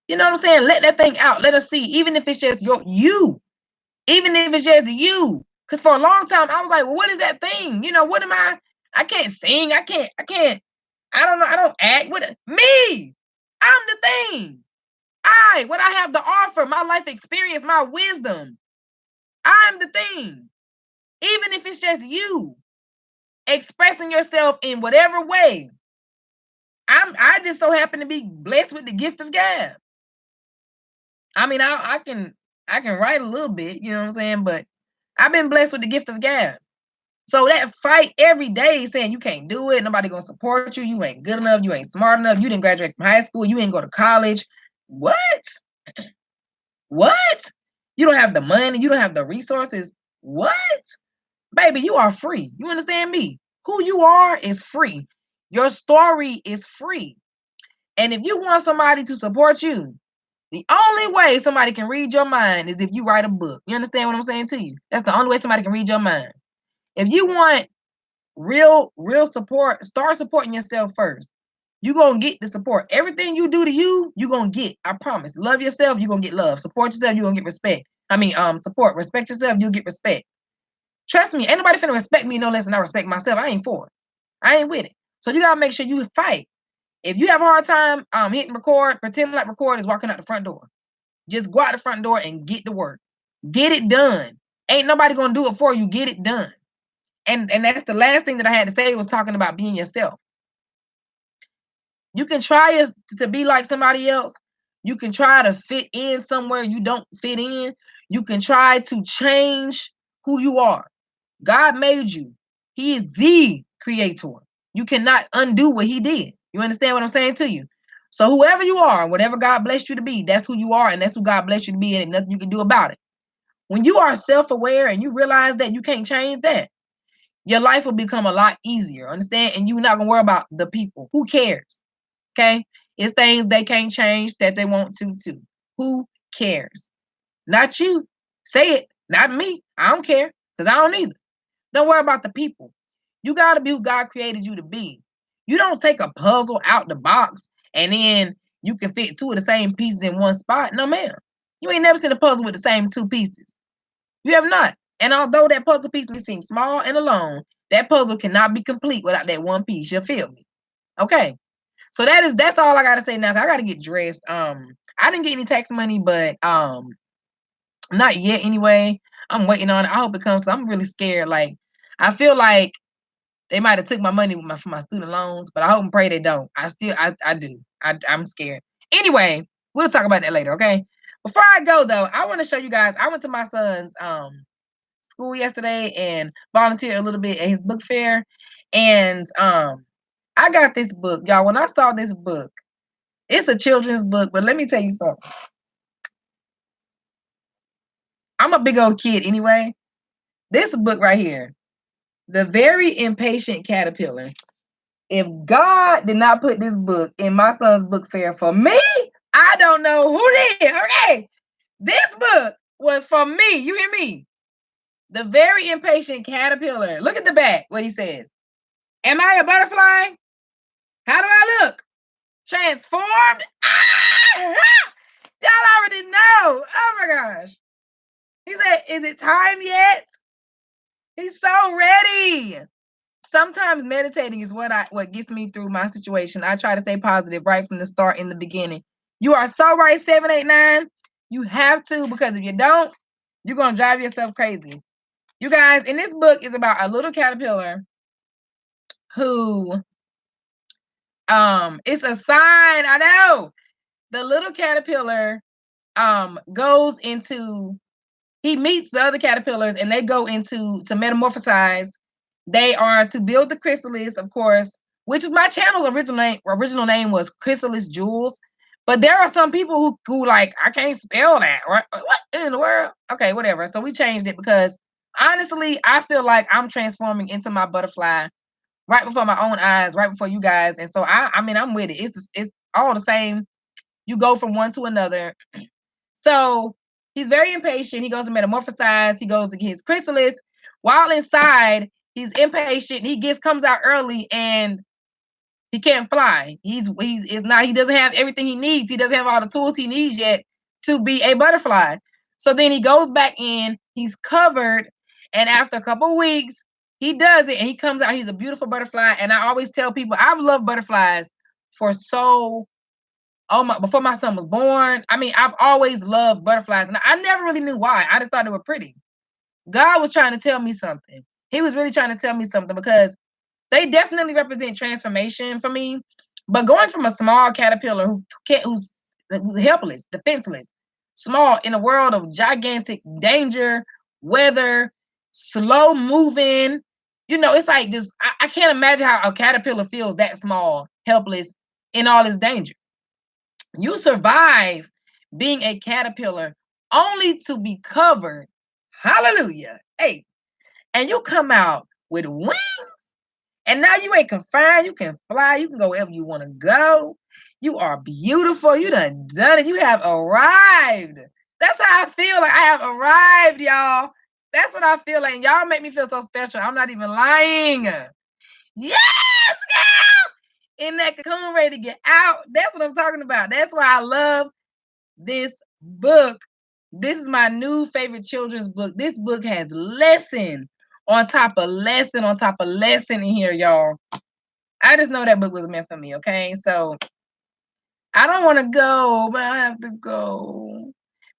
You know what I'm saying? Let that thing out. Let us see. Even if it's just you. Even if it's just you. Because for a long time, I was like, well, what is that thing? You know, what am I? I can't sing. I can't. I don't know. I don't act. Me. I'm the thing. What I have to offer, my life experience, my wisdom. I'm the thing. Even if it's just you expressing yourself in whatever way. I just so happen to be blessed with the gift of gab. I mean, I can write a little bit, you know what I'm saying? But I've been blessed with the gift of gab. So that fight every day saying you can't do it, nobody gonna support you, you ain't good enough, you ain't smart enough, you didn't graduate from high school, you ain't go to college. What? What? You don't have the money, you don't have the resources. What? Baby, you are free. You understand me? Who you are is free. Your story is free. And if you want somebody to support you, the only way somebody can read your mind is if you write a book. You understand what I'm saying to you? That's the only way somebody can read your mind. If you want real support, start supporting yourself first. you're going to get the support. Everything you do to you, you're going to get. I promise. Love yourself, you're going to get love. Support yourself, you're going to get respect. Support. Respect yourself, you'll get respect. Trust me, ain't nobody finna respect me no less than I respect myself. I ain't for it. I ain't with it. So you got to make sure you fight. If you have a hard time hitting record, pretend like record is walking out the front door. Just go out the front door and get to work. Get it done. Ain't nobody going to do it for you. Get it done. And that's the last thing that I had to say was talking about being yourself. You can try to be like somebody else. You can try to fit in somewhere you don't fit in. You can try to change who you are. God made you. He is the creator. You cannot undo what he did. You understand what I'm saying to you? So whoever you are, whatever God blessed you to be, that's who you are, and that's who God blessed you to be, and nothing you can do about it. When you are self-aware and you realize that you can't change that, your life will become a lot easier. Understand? And you're not gonna worry about the people. Who cares? Okay? It's things they can't change that they want to too. Who cares? Not you. Say it. Not me. I don't care. Because I don't either. Don't worry about the people. You got to be who God created you to be. You don't take a puzzle out the box and then you can fit two of the same pieces in one spot. No, ma'am. You ain't never seen a puzzle with the same two pieces. You have not. And although that puzzle piece may seem small and alone, that puzzle cannot be complete without that one piece. You feel me? Okay. So that's all I gotta say now. I gotta get dressed. I didn't get any tax money, but not yet anyway. I'm waiting on it. I hope it comes. So I'm really scared. Like, I feel like they might have took my money for my student loans, but I hope and pray they don't. I do. I'm scared. Anyway, we'll talk about that later, okay? Before I go though, I want to show you guys. I went to my son's school yesterday and volunteered a little bit at his book fair, and I got this book, y'all. When I saw this book, it's a children's book, but let me tell you something. I'm a big old kid anyway. This book right here, The Very Impatient Caterpillar. If God did not put this book in my son's book fair for me, I don't know who did. Okay. This book was for me. You hear me? The Very Impatient Caterpillar. Look at the back, what he says. Am I a butterfly? How do I look? Transformed? Ah! Y'all already know. Oh my gosh. He said, is it time yet? He's so ready. Sometimes meditating is what gets me through my situation. I try to stay positive right from the start in the beginning. You are so right, 789. You have to, because if you don't, you're going to drive yourself crazy. You guys, in this book is about a little caterpillar who, it's a sign. I know. The little caterpillar goes into, he meets the other caterpillars and they go into to metamorphosize. They are to build the chrysalis, of course, which is my channel's original name was Chrysalis Jewels. But there are some people who like, I can't spell that. Or what in the world? Okay, whatever. So we changed it because honestly, I feel like I'm transforming into my butterfly right before my own eyes, right before you guys. And so I mean, I'm with it. It's all the same. You go from one to another. So he's very impatient. He goes to metamorphosize. He goes to get his chrysalis. While inside, he's impatient. He comes out early and he can't fly. He doesn't have everything he needs. He doesn't have all the tools he needs yet to be a butterfly. So then he goes back in. He's covered, and after a couple of weeks, he does it, and he comes out. He's a beautiful butterfly. And I always tell people I've loved butterflies before my son was born. I mean, I've always loved butterflies, and I never really knew why. I just thought they were pretty. God was trying to tell me something. He was really trying to tell me something because they definitely represent transformation for me. But going from a small caterpillar who's helpless, defenseless, small in a world of gigantic danger, weather, slow moving, it's like just I can't imagine how a caterpillar feels that small, helpless, in all this danger. You survive being a caterpillar only to be covered. Hallelujah. Hey, and you come out with wings. And now you ain't confined. You can fly. You can go wherever you want to go. You are beautiful. You done it. You have arrived. That's how I feel. Like I have arrived, y'all. That's what I feel like. Y'all make me feel so special. I'm not even lying. Yes, girl. in that cocoon ready to get out. That's what I'm talking about. That's why I love this book. This is my new favorite children's book. This book has lesson on top of lesson on top of lesson in here, y'all. I just know that book was meant for me, okay? So I don't want to go, but I have to go.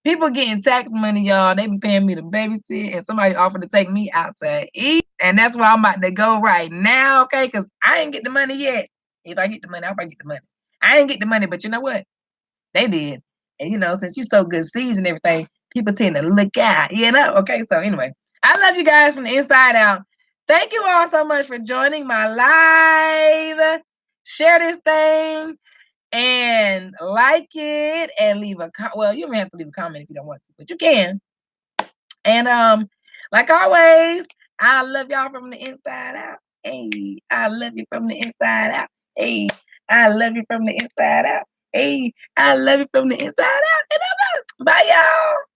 People getting tax money, y'all. They be paying me to babysit, and somebody offered to take me out to eat, and that's why I'm about to go right now, okay? Because I ain't get the money yet. If I get the money, I'll probably get the money. I ain't get the money, but you know what? They did. And you know, since you sow good seeds and everything, people tend to look out, you know? Okay, so anyway, I love you guys from the inside out. Thank you all so much for joining my live. Share this thing and like it and leave a well, you don't have to leave a comment if you don't want to, but you can. And like always, I love y'all from the inside out. Hey, I love you from the inside out. Hey, I love you from the inside out. Hey, I love you from the inside out. Bye, y'all.